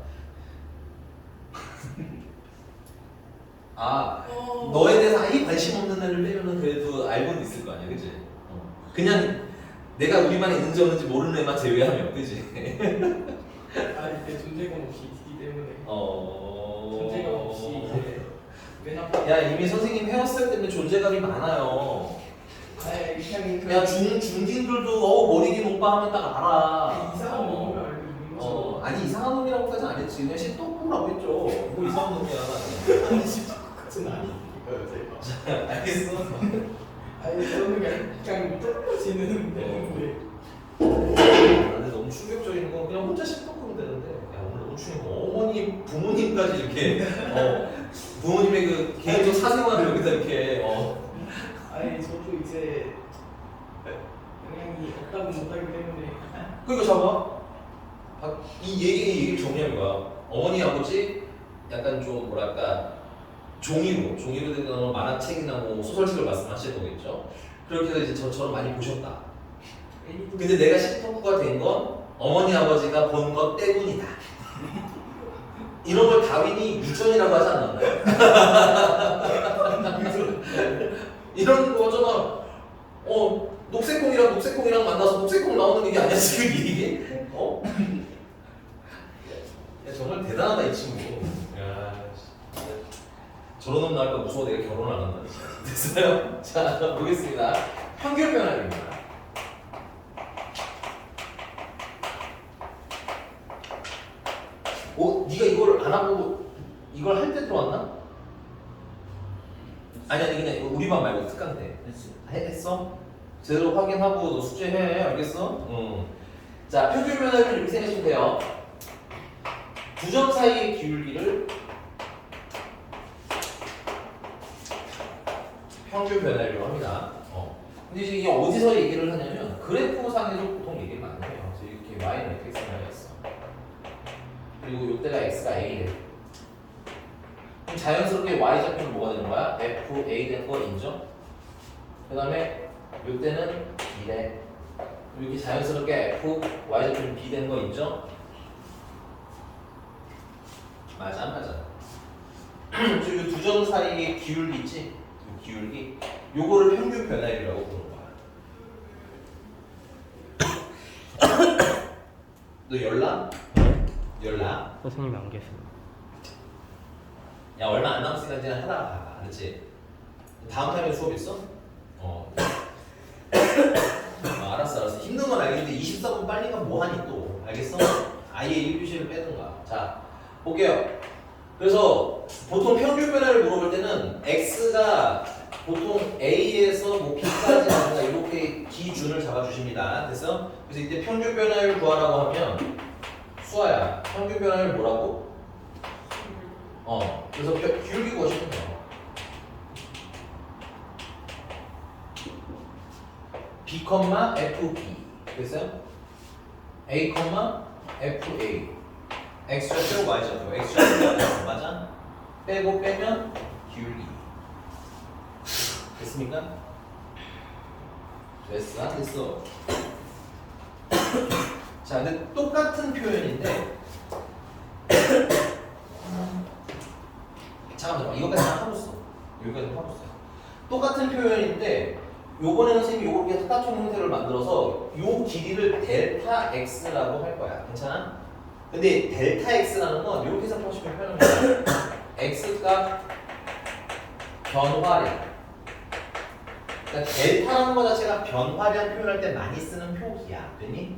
아 너에 대해서 아예 관심 없는 애를 빼면은 그래도 알고는 있을 거 아니야, 그치? 그냥 내가 우리 반에 있는지 없는지 모르는 애만 제외하면, 그치? 아니 내 존재감 없이 있기 때문에 존재감 없이 이제 맨 야 이미 선생님 헤어스타일 때문에 존재감이 많아요. 그냥 야 중딩들도 머리 긴 오빠 하면 딱 알아. 이상한 놈을 알고 있는 거죠. 아니 이상한 놈이라고까지는 안 했지. 그냥 씹덕후라고 했죠. 뭐 이상한 놈이야. 아니 진짜 아니에요 제가. 알겠어. 아니 저는 그냥 똑같이는 되는데. 근데 너무 충격적인 건 그냥 혼자 씹덕후면 되는데 야 오늘 너무 충격. 어머니 부모님까지 이렇게 부모님의 그 개인적 사생활을 여기다 이렇게 아니 저도 이제 영향이 없다고 못하기 때문에. 그러니까 잡아. 이 얘기를 정리한 거야. 어머니 아버지 약간 좀 뭐랄까 종이로 된 만화책이나 뭐 소설책을 말씀하시는 거겠죠. 그렇게 해서 이제 저처럼 많이 보셨다. 근데 내가 씹덕후가 된 건 어머니 아버지가 본 것 때문이다. 이런 걸 다윈이 유전이라고 하지 않았나요? 이런 거잖아. 녹색콩이랑 만나서 녹색콩 나오는 얘기 아니야 지금 이게? 야, 정말 대단하다 이 친구. 야, 저런 놈 나올까 무서워. 내가 결혼 안 한다. 됐어요? 자, 보겠습니다. 평균 변화입니다. 네가 이걸 안 하고 이걸 할 때 들어왔나? 아니 그냥 우리 반 말고 특강 때 했어? 제대로 확인하고 너 숙제해. 알겠어? 자, 평균 변화를 이렇게 생각하시면 돼요. 두 점 사이의 기울기를 평균 변화율이라고 합니다. 근데 이제 이게 어디서 얘기를 하냐면 그래프상에서 보통 얘기를 많이 해요. 그래서 이렇게 y는 fx라고 했어. 그리고 이때가 x가 a래. 그럼 자연스럽게 y좌표는 뭐가 되는 거야? fa 된 거 인정? 그 다음에 이때는 b래. 이렇게 자연스럽게 f y좌표는 b 된 거 인정? 맞아 안 맞아? 지금 두 점 사이의 기울기 있지? 이 기울기 요거를 평균 변화율이라고 부르는 거야. 너 열나? 열나? 선생님이 안 계세요. 야 얼마 안 남았으니까 이제 하다가 가. 알았지? 다음 타임에 수업 있어? 알았어 힘든 건 알겠는데 24분 빨리가 뭐하니 또 알겠어? 아예 1교시를 빼든가. 자 볼게요. 그래서 보통 평균 변화를 물어볼 때는 x가 보통 a에서 뭐 b까지 나온다 이렇게 기준을 잡아주십니다. 그래서 이때 평균 변화율 구하라고 하면 수아야 평균 변화율 뭐라고? 그래서 기울기 구하시면 돼요. b, fb 됐어요? a, fa x좌 빼고 y좌 빼고 x좌 빼고 y좌 맞아? 빼고 빼면 기울기 됐습니까? 됐어? 안 됐어? 자 근데 똑같은 표현인데 잠깐만 이거까지 하고 있어. 여기까지 하고 있어. 똑같은 표현인데 요번에는 선생님이 요걸 이렇게 똑같은 형태를 만들어서 요 길이를 델타 x라고 할 거야. 괜찮아? 근데 델타 x라는 건 이렇게 생각하시면 편합니다. x가 변화량. 그러니까 델타라는 거 자체가 변화량 표현할 때 많이 쓰는 표기야. 됐니?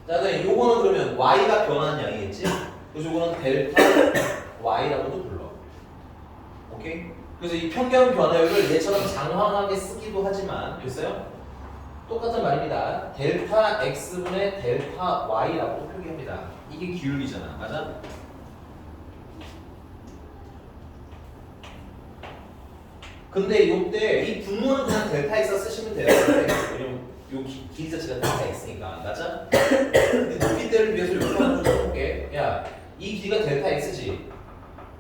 자, 그다음에 요거는 그러면 y가 변하는 양이겠지? 그래서 요거는 델타 y라고도 불러. 오케이? 그래서 이 평균 변화율을 얘처럼 장황하게 쓰기도 하지만 됐어요? 똑같은 말입니다. 델타 x분의 델타 y라고 표기합니다. 이게 기울기잖아. 맞아? 근데 요때 이 분모는 그냥 델타 x 쓰시면 돼요. 왜냐면 요 길이 자체가 델타 x니까. 맞아? 근데 높이대를 위해서 이렇게 한번 좀 해볼게. 야, 이 길이가 델타 x지.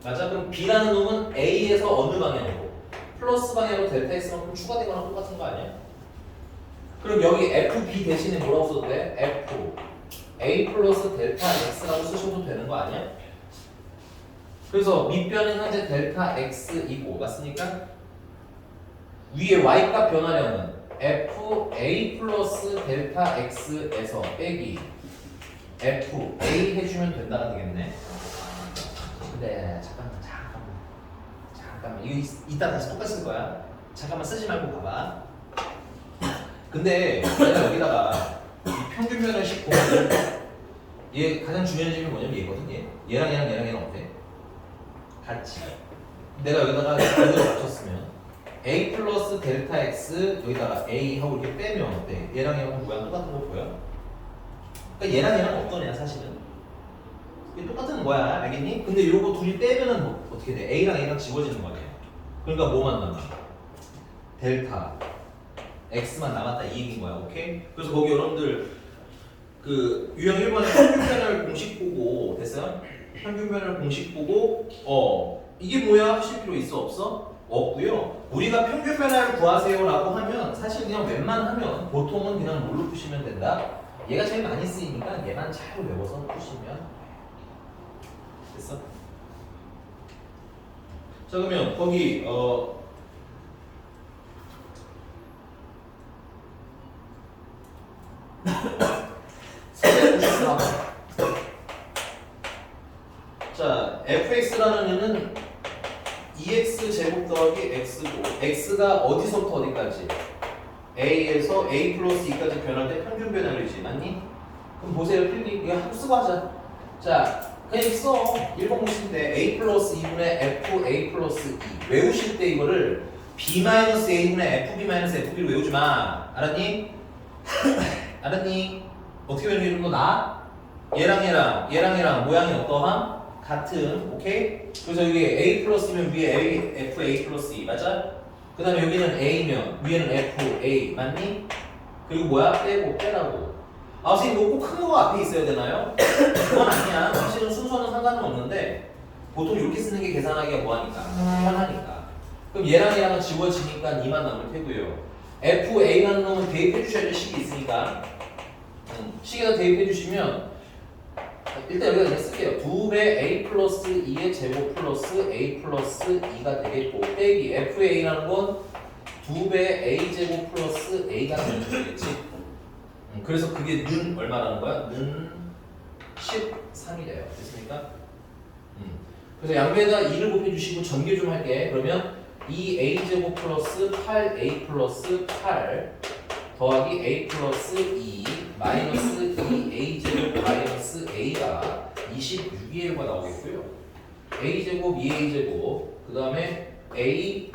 맞아? 그럼 b라는 놈은 a에서 어느 방향으로? 플러스 방향으로 델타 x만큼 추가되거나 똑같은 거 아니야? 그럼 여기 fb 대신에 뭐라고 써도 돼? f a 플러스 델타 x라고 쓰셔도 되는 거 아니야? 그래서 밑변은 현재 델타 x이고 맞습니까? 위에 y값 변화량은 f a 플러스 델타 x에서 빼기 f a 해주면 된다가 되겠네. 근데 잠깐만 이거 이따 다시 똑같이 쓸 거야. 잠깐만 쓰지 말고 봐봐. 근데 내가 여기다가 이 평균 변화식 보면 얘 가장 중요한 점이 뭐냐면 얘거든. 얘랑 어때? 같이. 내가 여기다가 이걸 맞췄으면 a 플러스 델타 x 여기다가 a 하고 이렇게 빼면 어때? 얘랑 모양 똑같은 거 보여? 그러니까 얘랑 어떤 애야 사실은? 이게 똑같은 거야, 알겠니? 근데 이거 둘이 빼면은 뭐 어떻게 돼? a랑 지워지는 거네. 그러니까 뭐만 남아? 델타 x만 남았다 이 얘기인 거야, 오케이? 그래서 거기 여러분들 그 유형 1번에 평균 변화를 공식 보고 됐어요? 평균 변화를 공식 보고 이게 뭐야 하실 필요 있어 없어? 없고요. 우리가 평균 변화를 구하세요라고 하면 사실 그냥 웬만하면 보통은 그냥 뭘로 푸시면 된다. 얘가 제일 많이 쓰이니까 얘만 잘 외워서 푸시면 됐어? 자 그러면 거기 자 fx라는 애는 2x 제곱 더하기 x고 x가 어디서부터 어디까지? a에서 a 플러스 2까지 변할 때 평균 변화율이지 맞니? 그럼 보세요 필기 이거 한번 쓰고 하자. 자 그냥 써 1번 공식인데 a 플러스 2분의 f a 플러스 2 외우실 때 이거를 b 마이너스 a분의 fb 마이너스 fb를 외우지 마. 알았니? 알았니? 어떻게 외우는 거 나? 얘랑 모양이 어떠함? 같은, 오케이? 그래서 여기 a 플러스면 위에 a, f, a 플러스 2 맞아? 그 다음에 여기는 a면 위에는 f, a 맞니? 그리고 뭐야? 빼라고. 아 선생님 이거 꼭 큰 거가 앞에 있어야 되나요? 그건 아니야. 사실은 순서는 상관은 없는데 보통 이렇게 쓰는 게 계산하기가 뭐하니까? 편하니까. 그럼 얘랑은 지워지니까 2만 남을 테고요. f, a라는 놈은 대입해 주셔야 될 식이 있으니까 식에다 대입해 주시면 일단 여기다 그냥 쓸게요. 2배 a 플러스 2의 제곱 플러스 a 플러스 2가 되겠고 빼기 fa라는 건 2배 a 제곱 플러스 a가 되겠지. 그래서 그게 는 얼마라는 거야? 는 13이 돼요. 됐습니까? 그래서 양배에다 2를 곱해주시고 전개 좀 할게. 그러면 2a 제곱 플러스 8a 플러스 8 더하기 a 플러스 2 마이너스 2a 제곱 마이너스 a가 26가 나오겠고요. a 제곱 2a 제곱 그 다음에 a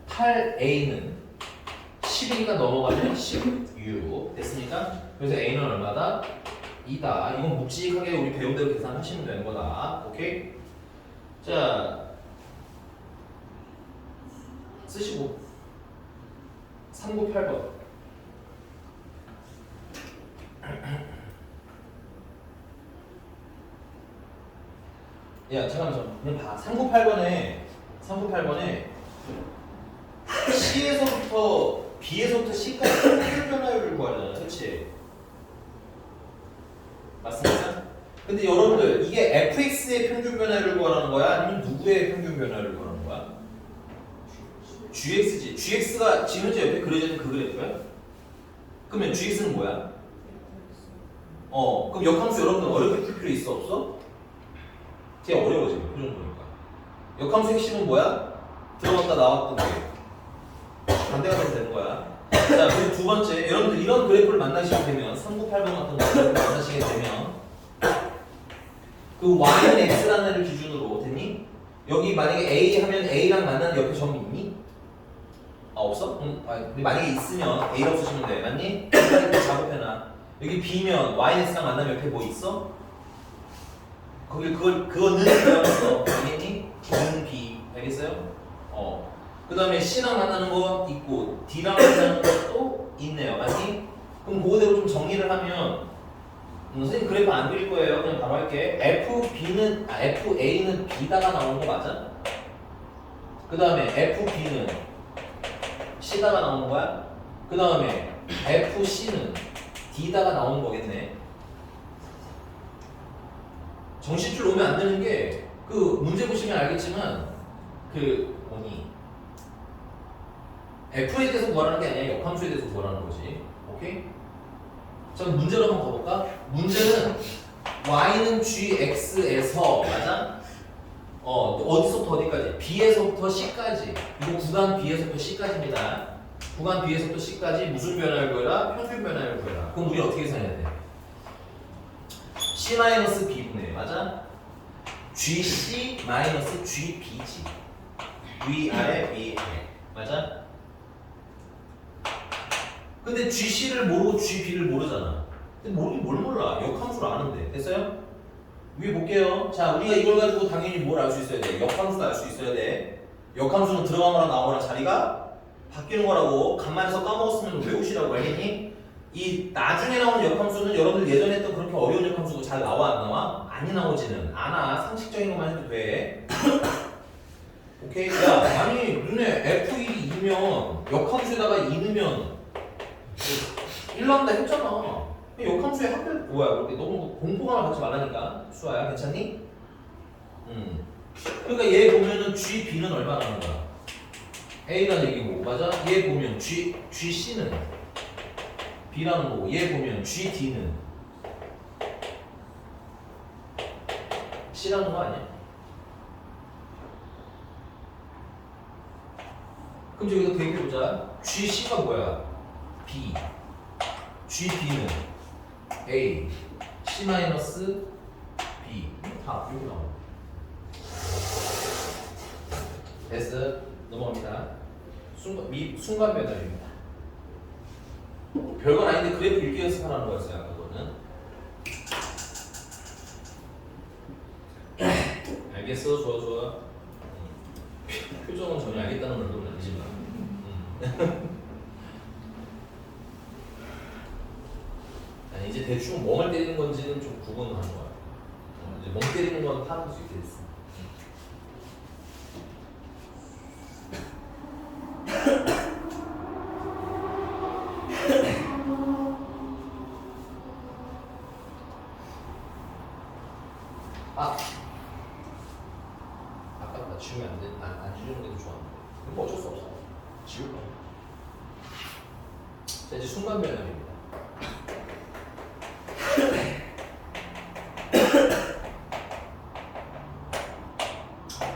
8a는 12가 넘어가면 16 됐습니까? 그래서 a는 얼마다? 2다. 이건 묵직하게 우리 배운 대로 계산하시면 되는 거다. 오케이? 자 쓰시고 398번 야 잠깐만 그냥 봐. 398번에 C에서부터 B에서부터 C까지 평균 변화율을 구하잖아. 그치? 맞습니까? 근데 여러분들 이게 fx의 평균 변화율을 구하라는 거야? 아니면 누구의 평균 변화율을 구하는 거야? gx지. gx가 지금 현재 옆에 그려져 있는 그 그래프야? 그러면 gx는 뭐야? 그럼 역함수 여러분들 어렵게 풀 필요 있어 없어? 되게 어려워지네. 그 정도니까. 역함수 핵심은 뭐야? 들어갔다 나왔던 게 반대가 돼도 되는 거야. 자, 그리고 두 번째, 여러분들 이런 그래프를 만나시게 되면 398번 같은 그래프를 만나시게 되면 그 y는 x라는 애를 기준으로 됐니? 여기 만약에 a 하면 a랑 만나는 옆에 점이 있니? 아 없어? 만약에 있으면 a라고 쓰시면 돼. 맞니? 이렇게 작업해놔. 여기 b면 y는 x랑 만나면 옆에 뭐 있어? 그거는 배웠어. 알겠니? 는 b. 알겠어요? 그 다음에 C랑 만나는 거 있고 D랑 만나는 것도 있네요. 맞니? 그럼 그거대로 좀 정리를 하면 선생님 그래프 안 그릴 거예요. 그냥 바로 할게. FA는 B다가 나오는 거 맞아? 그 다음에 FB는 C다가 나오는 거야? 그 다음에 FC는 D다가 나오는 거겠네. 정신줄 놓으면 안 되는 게 그 문제 보시면 알겠지만 그 뭐니 F에 대해서 구하라는 게 아니라 역함수에 대해서 구하라는 거지. 오케이? 자, 문제로 한번 가볼까? 문제는 y는 gx에서 맞아? 어디서부터 어디까지? b에서부터 c까지. 이거 구간 b에서부터 c까지입니다. 구간 b에서부터 c까지 무슨 변화를 구해라? 평균 변화를 구해라. 그럼 우리 어떻게 계산해야 돼? c-b분의 맞아? gc-gb지. 위아래 위아래 맞아? 근데 GC를 모르고 GB를 모르잖아. 근데 모르긴 뭘 몰라. 역함수를 아는데. 됐어요? 위에 볼게요. 자, 우리가 이걸 가지고 당연히 뭘 알 수 있어야 돼? 역함수도 알 수 있어야 돼. 역함수는 들어가거나 나오거나 자리가 바뀌는 거라고 간만에서 까먹었으면 외우시라고 알겠니? 이 나중에 나오는 역함수는 여러분들 예전에 했던 그렇게 어려운 역함수가 잘 나와 안 나와? 많이 나오지는 않아. 상식적인 것만 해도 돼. 오케이? 야, 아니 눈에 F1이 2면 역함수에다가 2 넣으면 1 나온다 했잖아. 역함수의 합별 뭐야? 그렇게 너무 공포감을 갖지 말라니까. 수아야, 괜찮니? 그러니까 얘 보면은 GB는 얼마 나오는 거야? A라는 얘기고, 맞아? 얘 보면 GC는 B라는 거고, 얘 보면 GD는 C라는 거 아니야? 그럼 여기서 대입해보자. GC가 뭐야? B. GB는 A. C-B. 다 여기 나와. 됐어. 넘어갑니다. 순간 변화입니다. 별건 아닌데 그래프 읽기 연습하라는 거였어요. 그거는. 알겠어. 좋아. 표정은 전혀 알겠다는 말도 아니지만. 아니, 이제 대충 멍을 때리는 건지는 좀 구분을 하는 거야. 이제 멍 때리는 건 파악할 수 있게 됐어. 아깝다. 지우면 안 돼. 안 지우는 게 더 좋았는데. 뭐 어쩔 수 없어. 지울 거야. 자, 이제 순간 변화입니다.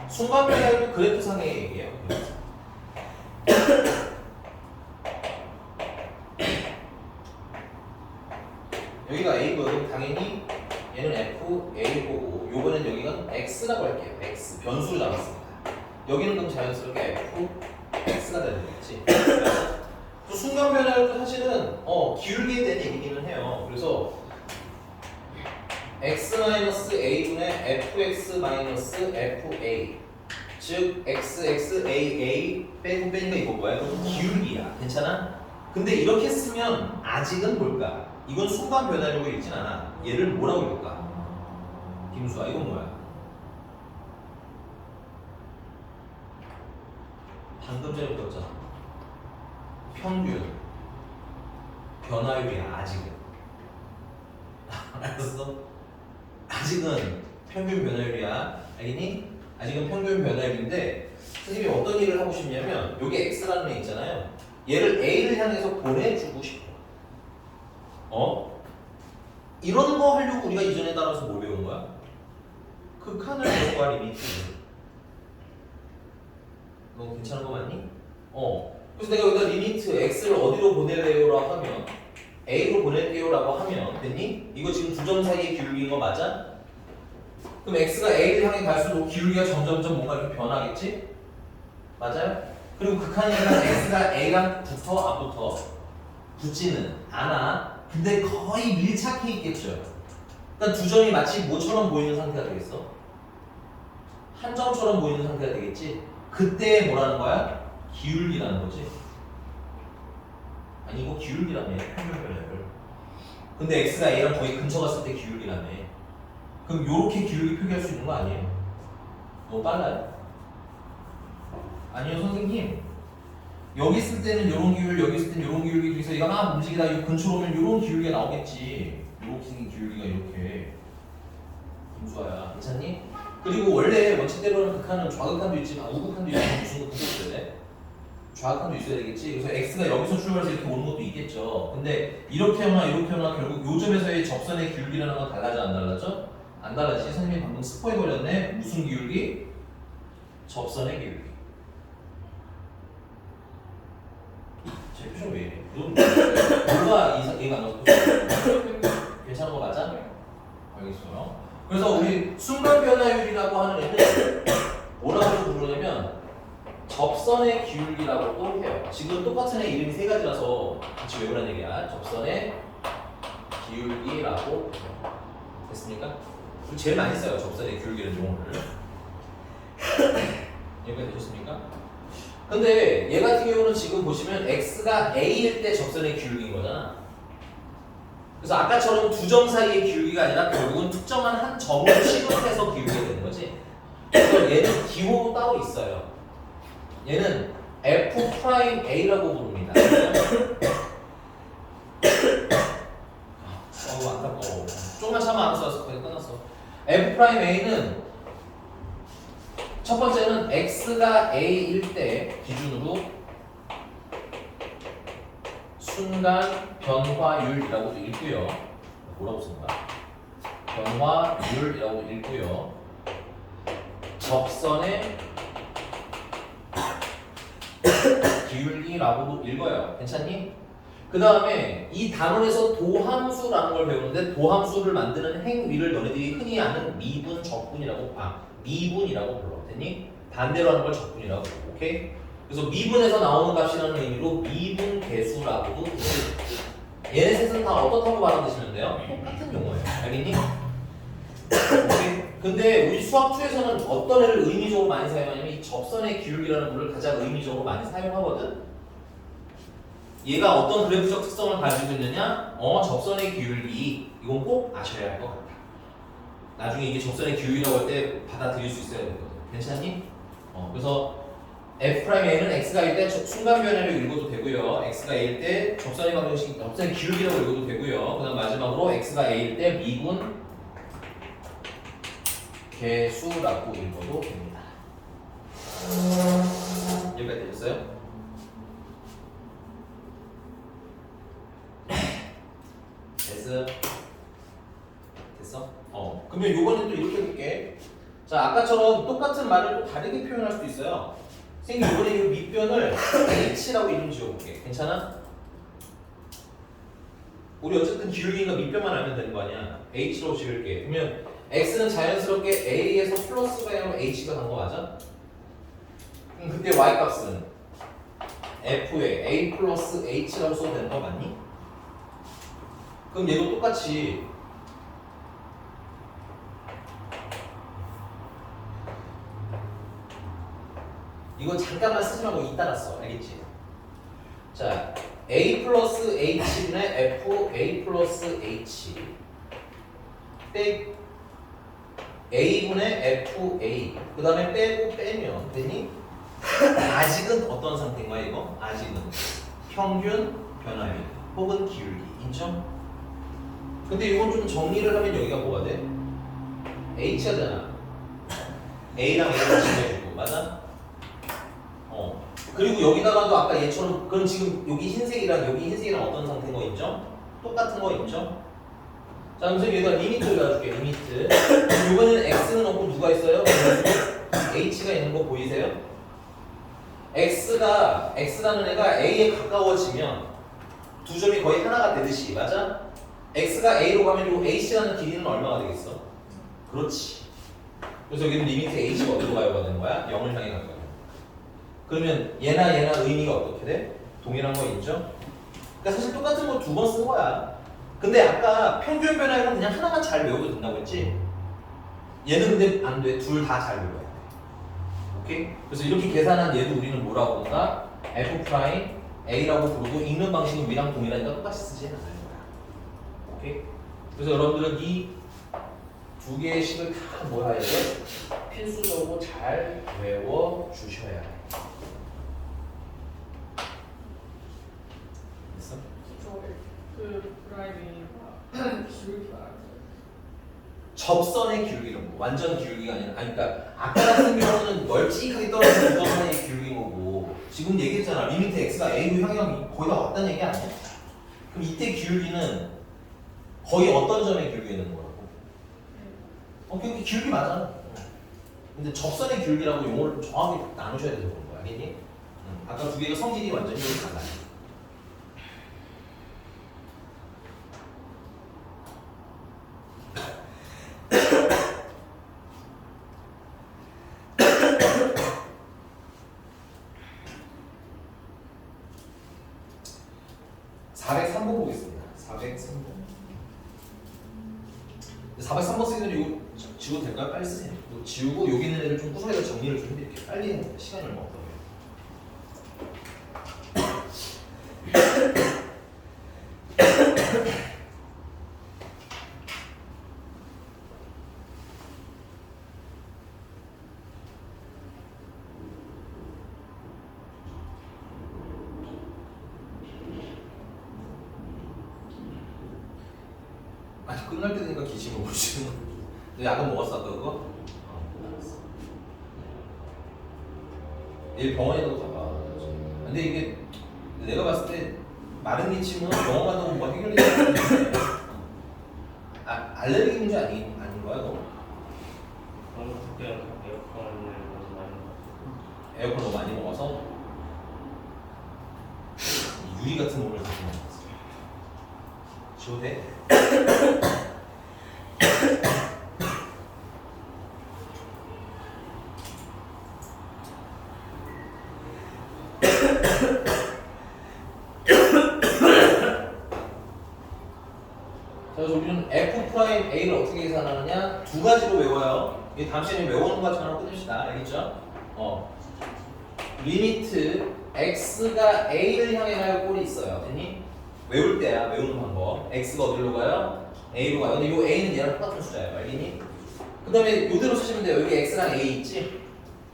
순간 변화율 그래프상의 얘기예요. 여기는 그럼 자연스럽게 fx가 되는 거겠지. 또 순간 변화율도 사실은 기울기에 대한 얘기기는 해요. 그래서 x-a분의 fx-fa 즉 xxaa 빼니까 이거 뭐야? 이건 기울기야. 괜찮아? 근데 이렇게 쓰면 아직은 뭘까? 이건 순간 변화율로 읽진 않아. 얘를 뭐라고 읽을까? 김수아 이건 뭐야? 방금 전에 배웠잖아. 평균 변화율이야. 아직은. 알았어? 아직은 평균 변화율이야. 알겠니? 아직은 평균 변화율인데 선생님이 어떤 일을 하고 싶냐면 여기 x라는 애 있잖아요. 얘를 a를 향해서 보내주고 싶어. 이런 거 하려고 우리가 이전에 따라서 뭘 배운 거야? 극한을 배운 거야. 리미트. 너 괜찮은 거 맞니? 그래서 내가 여기다 리미트 x를 어디로 보낼래요라고 하면 a로 보낼게요라고 하면 됐니? 이거 지금 두 점 사이의 기울기인 거 맞아? 그럼 x가 a를 향해 갈수록 기울기가 점점점 뭔가 이렇게 변하겠지? 맞아요? 그리고 극한이니까 x가 a랑 붙어 안 붙어? 붙지는 않아. 근데 거의 밀착해 있겠죠. 그러니까 두 점이 마치 뭐처럼 보이는 상태가 되겠어? 한 점처럼 보이는 상태가 되겠지? 그때 뭐라는 거야? 기울기라는 거지. 아니 이거 기울기라며. 평균 변화율. 근데 x가 a랑 거의 근처 갔을 때 기울기라며. 그럼 요렇게 기울기 표기할 수 있는 거 아니에요? 너무 빨라요? 아니요 선생님. 여기 있을 때는 요런 기울, 여기 있을 때는 요런 기울기 중에서 얘가 막 움직이다 이 근처로 오면 요런 기울기가 나오겠지. 요렇게 생긴 기울기가 이렇게. 김수아야 괜찮니? 그리고 원래 원칙대로는 극한은 좌극한도 있지만 우극한도 있지만 무슨 극도 있어야 돼? 좌극한도 있어야 되겠지. 그래서 x가 여기서 출발해서 이렇게 오는 것도 있겠죠. 근데 이렇게 오나 이렇게 오나 결국 요 점에서의 접선의 기울기라는 건 달라져 안 달라져? 안 달라지지. 선생님이 방금 스포해버렸네. 무슨 기울기? 접선의 기울기. 제 표정 왜 이래? 뭐가 얘가 안 나왔어? 괜찮은 거 맞아? 알겠어요. 그래서 우리 순간 변화율이라고 하는 애는 뭐라고 부르냐면 접선의 기울기라고도 해요. 지금 똑같은 애 이름이 세 가지라서 같이 외우라는 얘기야. 접선의 기울기라고 됐습니까? 우리 제일 많이 써요. 접선의 기울기라는 용어를. 여기까지 되셨습니까? 근데 얘 같은 경우는 지금 보시면 x가 a일 때 접선의 기울기인 거잖아. 그래서 아까처럼 두 점 사이의 기울기가 아니라 결국은 특정한 한 점을 취급해서 기울기가 되는 거지. 그래서 얘는 기호도 따로 있어요. 얘는 f'a라고 부릅니다. 아깝다. 조금만 참아. 알았어. 거의 끝났어. f'a는 첫 번째는 x가 a일 때 기준으로 순간 변화율이라고도 읽고요. 뭐라고 쓴 거야? 변화율이라고 읽고요. 접선의 기울기라고도 읽어요. 괜찮니? 그 다음에 이 단원에서 도함수라는 걸 배우는데 도함수를 만드는 행위를 너네들이 흔히 아는 미분, 적분이라고 미분이라고 불러. 됐니? 반대로 하는 걸 적분이라고 부르고. 오케이? 그래서 미분에서 나오는 값이라는 의미로 미분 계수라고도 부르고. 얘네 셋은 다 어떻다고 알아두시면 돼요? 똑같은 용어예요. 알겠니? 오케이? 근데 우리 수학 2에서는 어떤 애를 의미적으로 많이 사용하냐면 이 접선의 기울기라는 걸 가장 의미적으로 많이 사용하거든. 얘가 어떤 그래프적 특성을 가지고 있느냐? 접선의 기울기. 이건 꼭 아셔야 할 것 같아. 나중에 이게 접선의 기울기라고 할 때 받아들일 수 있어야 되거든. 괜찮니? 그래서 f'a는 x가 일 때 순간 변화를 읽어도 되고요. x가 a일 때 접선의 방정식, 접선의 기울기라고 읽어도 되고요. 그다음 마지막으로 x가 a일 때 미분 계수라고 읽어도 됩니다. 여기까지 되셨어요? 됐어? 그러면 요번엔 또 이렇게 해볼게. 자, 아까처럼 똑같은 말을 또 다르게 표현할 수도 있어요. 선생님 이번에 이 밑변을 h라고 이름 지어볼게. 괜찮아? 우리 어쨌든 기울기니까 밑변만 알면 되는 거 아니야. h라고 지을게. 그러면 x는 자연스럽게 a에서 플러스가 아니라 h가 간 거 맞아? 그럼 그때 y 값은 f에 a 플러스 h라고 써도 되는 거 맞니? 그럼 얘도 똑같이 이거 잠깐만 쓰지 말고 이따가 써. 알겠지? 자, a 플러스 h분의 f a 플러스 h 빼 a분의 fa 그 다음에 빼고 빼면 되니? 아직은 어떤 상태인 거야 이거? 아직은 평균 변화율 혹은 기울기 인정? 근데 이건 좀 정리를 하면 여기가 뭐가 돼? h가 되나? a랑 a를 지내주고 맞아? 그리고 여기다가도 아까 얘처럼 그럼 지금 여기 흰색이랑 어떤 상태인 거 있죠? 똑같은 거 있죠? 자, 그럼 여기다 리미트를 놔줄게. 리미트. 그럼 이거는 x는 없고 누가 있어요? h가 있는 거 보이세요? x라는 애가 a에 가까워지면 두 점이 거의 하나가 되듯이 맞아? x가 a로 가면 이 h라는 길이는 얼마가 되겠어? 그렇지. 그래서 여기는 리미트 h가 어디로 가요가 되는 거야? 0을 향해 갈 거야. 그러면 얘나 의미가 어떻게 돼? 동일한 거 있죠? 그러니까 사실 똑같은 거 두 번 쓴 거야. 근데 아까 평균 변화율은 그냥 하나만 잘 외워도 된다고 했지? 얘는 근데 안 돼. 둘 다 잘 외워야 돼. 오케이? 그래서 이렇게 계산한 얘도 우리는 뭐라고 부른다? f 프라임 a라고 부르고 읽는 방식은 위랑 동일하니까 똑같이 쓰지 않는 거야. 오케이? 그래서 여러분들은 이 두 개의 식을 다 뭐 해야 돼? 필수적으로 잘 외워 주셔야 해. 됐어? 그 프라임이가 기울기 말하는 접선의 기울기는 뭐 완전 기울기가 아니라 그러니까 아까 같은 경우는 널찍하게 떨어지는 접선의 기울기인 거고 지금 얘기했잖아 리미트 x가 a로 향하면 거의 다 왔다는 얘기 아니야? 그럼 이때 기울기는 거의 어떤 점의 기울기가 있는 거라고? 그게 기울기 맞아. 근데 접선의 기울기라고 용어를 정확히 나누셔야 돼서 그런 거야 알겠니? 아까 두 개가 성질이 완전히 달라요. 보겠습니다. 403번. 403번 쓰기 전에 이거 지워도 될까요? 빨리 쓰세요. 이거 지우고 여기 있는 애를 좀 구석에다 정리를 좀 해드릴게요. 빨리 해야 돼. 시간이 얼마 없다고요. 아니 끝날 때 되니까 기침을 오시는 거. 너 약은 먹었어 아까 그거? 알았어. 내일 병원에도 가봐. 근데 이게 내가 봤을 때 마른 기침은 병원 가도 뭐가 해결되지 않는데 알레르기 문제 아닌 거야 너? 에어컨 너무 많이 먹어서 유리 같은 몸을 자주 먹었어. 지워도 돼? 그래서 우리는 F'A를 어떻게 계산하느냐 두 가지로 외워요. 이 다음 시간에 외우는 것처럼 끊읍시다. 알겠죠? 리미트 X가 A를 향해 갈 꼴이 있어요. 됐니? 외울 때야 외우는 방법. X가 어디로 가요? A로 가요. 근데 이 A는 얘랑 똑같은 숫자예요. 알겠니? 그 다음에 이대로 쓰시면 돼요. 여기 X랑 A 있지?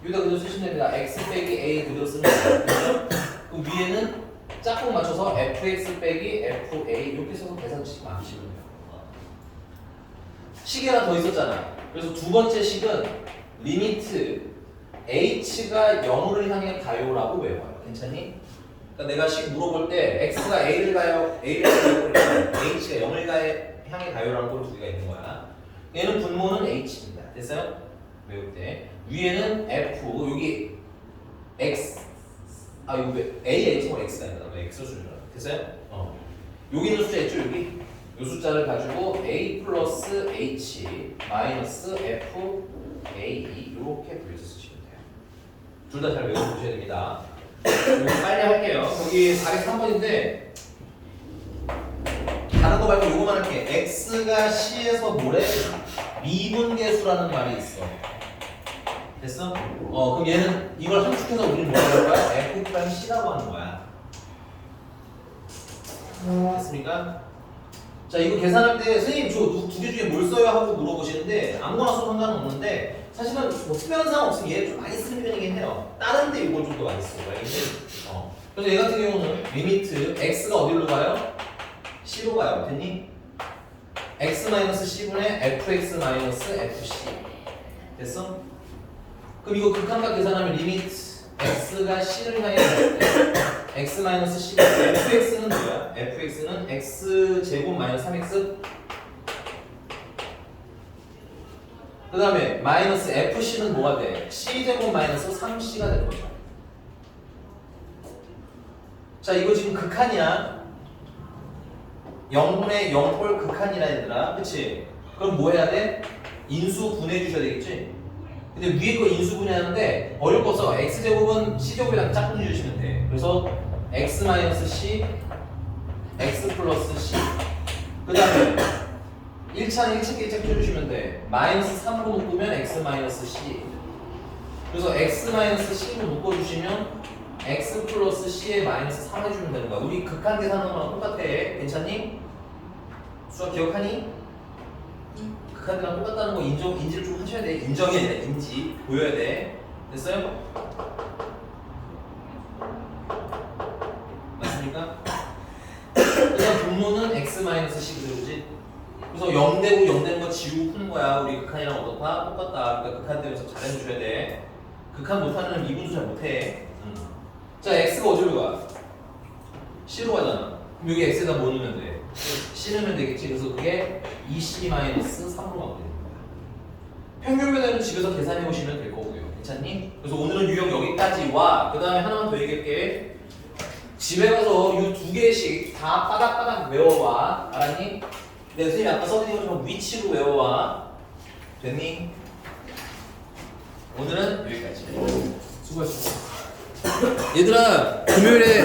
여기다 그대로 쓰시면 됩니다. X 빼기 A 그대로 쓰면 돼요. 그렇죠? 그 위에는 짝꿍 맞춰서 FX 빼기 FA 이렇게 써서 계산식 맞추시면 돼요. 식이 하나 더 있었잖아. 그래서 두 번째 식은 리미트 H가 0을 향해 가요라고 외워요. 괜찮니? 그러니까 내가 식 물어볼 때 X가 A를 가요, A를 가요, H가 0을 향해 가요라는 꼴 두 개가 있는 거야. 얘는 분모는 H입니다. 됐어요? 외울 때 위에는 F 여기 X 이거 왜 A, H가 X가 아니라 왜 X 수준이라 됐어요? 여기 있는 숫자 있죠 여기? 이 숫자를 가지고 A 플러스 H 마이너스 F A 이렇게 분리해서 쓰시면 돼요. 둘 다 잘 외워보셔야 됩니다. 그리고 빨리 할게요. 여기 403번인데 다른 거 말고 요거만 할게. x가 c에서 뭐래? 미분계수라는 말이 있어. 됐어? 그럼 얘는 이걸 함축해서 우리는 뭐라고 할 거야? f'(c라고 하는 거야. 됐습니까? 자, 이거 계산할 때 선생님 저 두 개 중에 뭘 써요? 하고 물어보시는데 아무거나 써도 상관은 없는데 사실은 뭐 특별한 상황 없으면 얘 좀 많이 쓰는 편이긴 해요. 다른 데 이걸 좀 더 많이 쓰고 그래서 얘 같은 경우는 리미트 x가 어디로 가요? c로 가요. 됐니? x-c분의 fx-fc 됐어? 그럼 이거 극한각 계산하면 리미트 x가 c를 향해 갈 때 x-c fx는 뭐야? fx는 x제곱 마이너스 3x 그 다음에 마이너스 fc는 뭐가 돼? c제곱 마이너스 3c가 되는 거죠. 자, 이거 지금 극한이야. 0분의 0꼴 극한이라 얘들아. 그치? 그럼 뭐 해야 돼? 인수 분해해 주셔야 되겠지? 근데 위에 거 인수 분해하는데 어려울 거 없어. x제곱은 c제곱이랑 짝꿍 주시면 돼. 그래서 x-c x 플러스 c 그 다음에 1차는 1차끼리 짝꿍주시면 돼. 마이너스 3으로 묶으면 x-c 그래서 x-c로 묶어주시면 x 플러스 c에 마이너스 3 해주면 되는 거야. 우리 극한 계산하는 거랑 똑같아. 괜찮니? 수학 기억하니? 극한 계산 똑같다는 거 인지를 좀 하셔야 돼. 인정이 아니라 인지. 보여야 돼. 됐어요? 맞습니까? 그냥 분모는 x-c 그대로지. 그래서 0 되고 0 되는 거 지우고 푸는 거야. 우리 극한이랑 어떻다? 똑같다. 그러니까 극한 되면서 잘 해주셔야 돼. 극한 못하는 미분수 잘 못해. 자, x가 어디로 가? c로 가잖아. 그럼 여기 x에다 뭐 넣으면 돼? c 넣으면 되겠지. 그래서 그게 2c-3으로 가면 되는 거야. 평균 변화는 집에서 계산해 보시면 될 거고요. 괜찮니? 그래서 오늘은 유형 여기까지와 그 다음에 하나만 더 얘기할게. 집에 가서 이 두 개씩 다 빠닥빠닥 외워와. 알았니? 네, 선생님이 아까 써드린 것처럼 위치로 외워와. 됐니? 오늘은 여기까지. 수고하셨습니다. 얘들아, 금요일에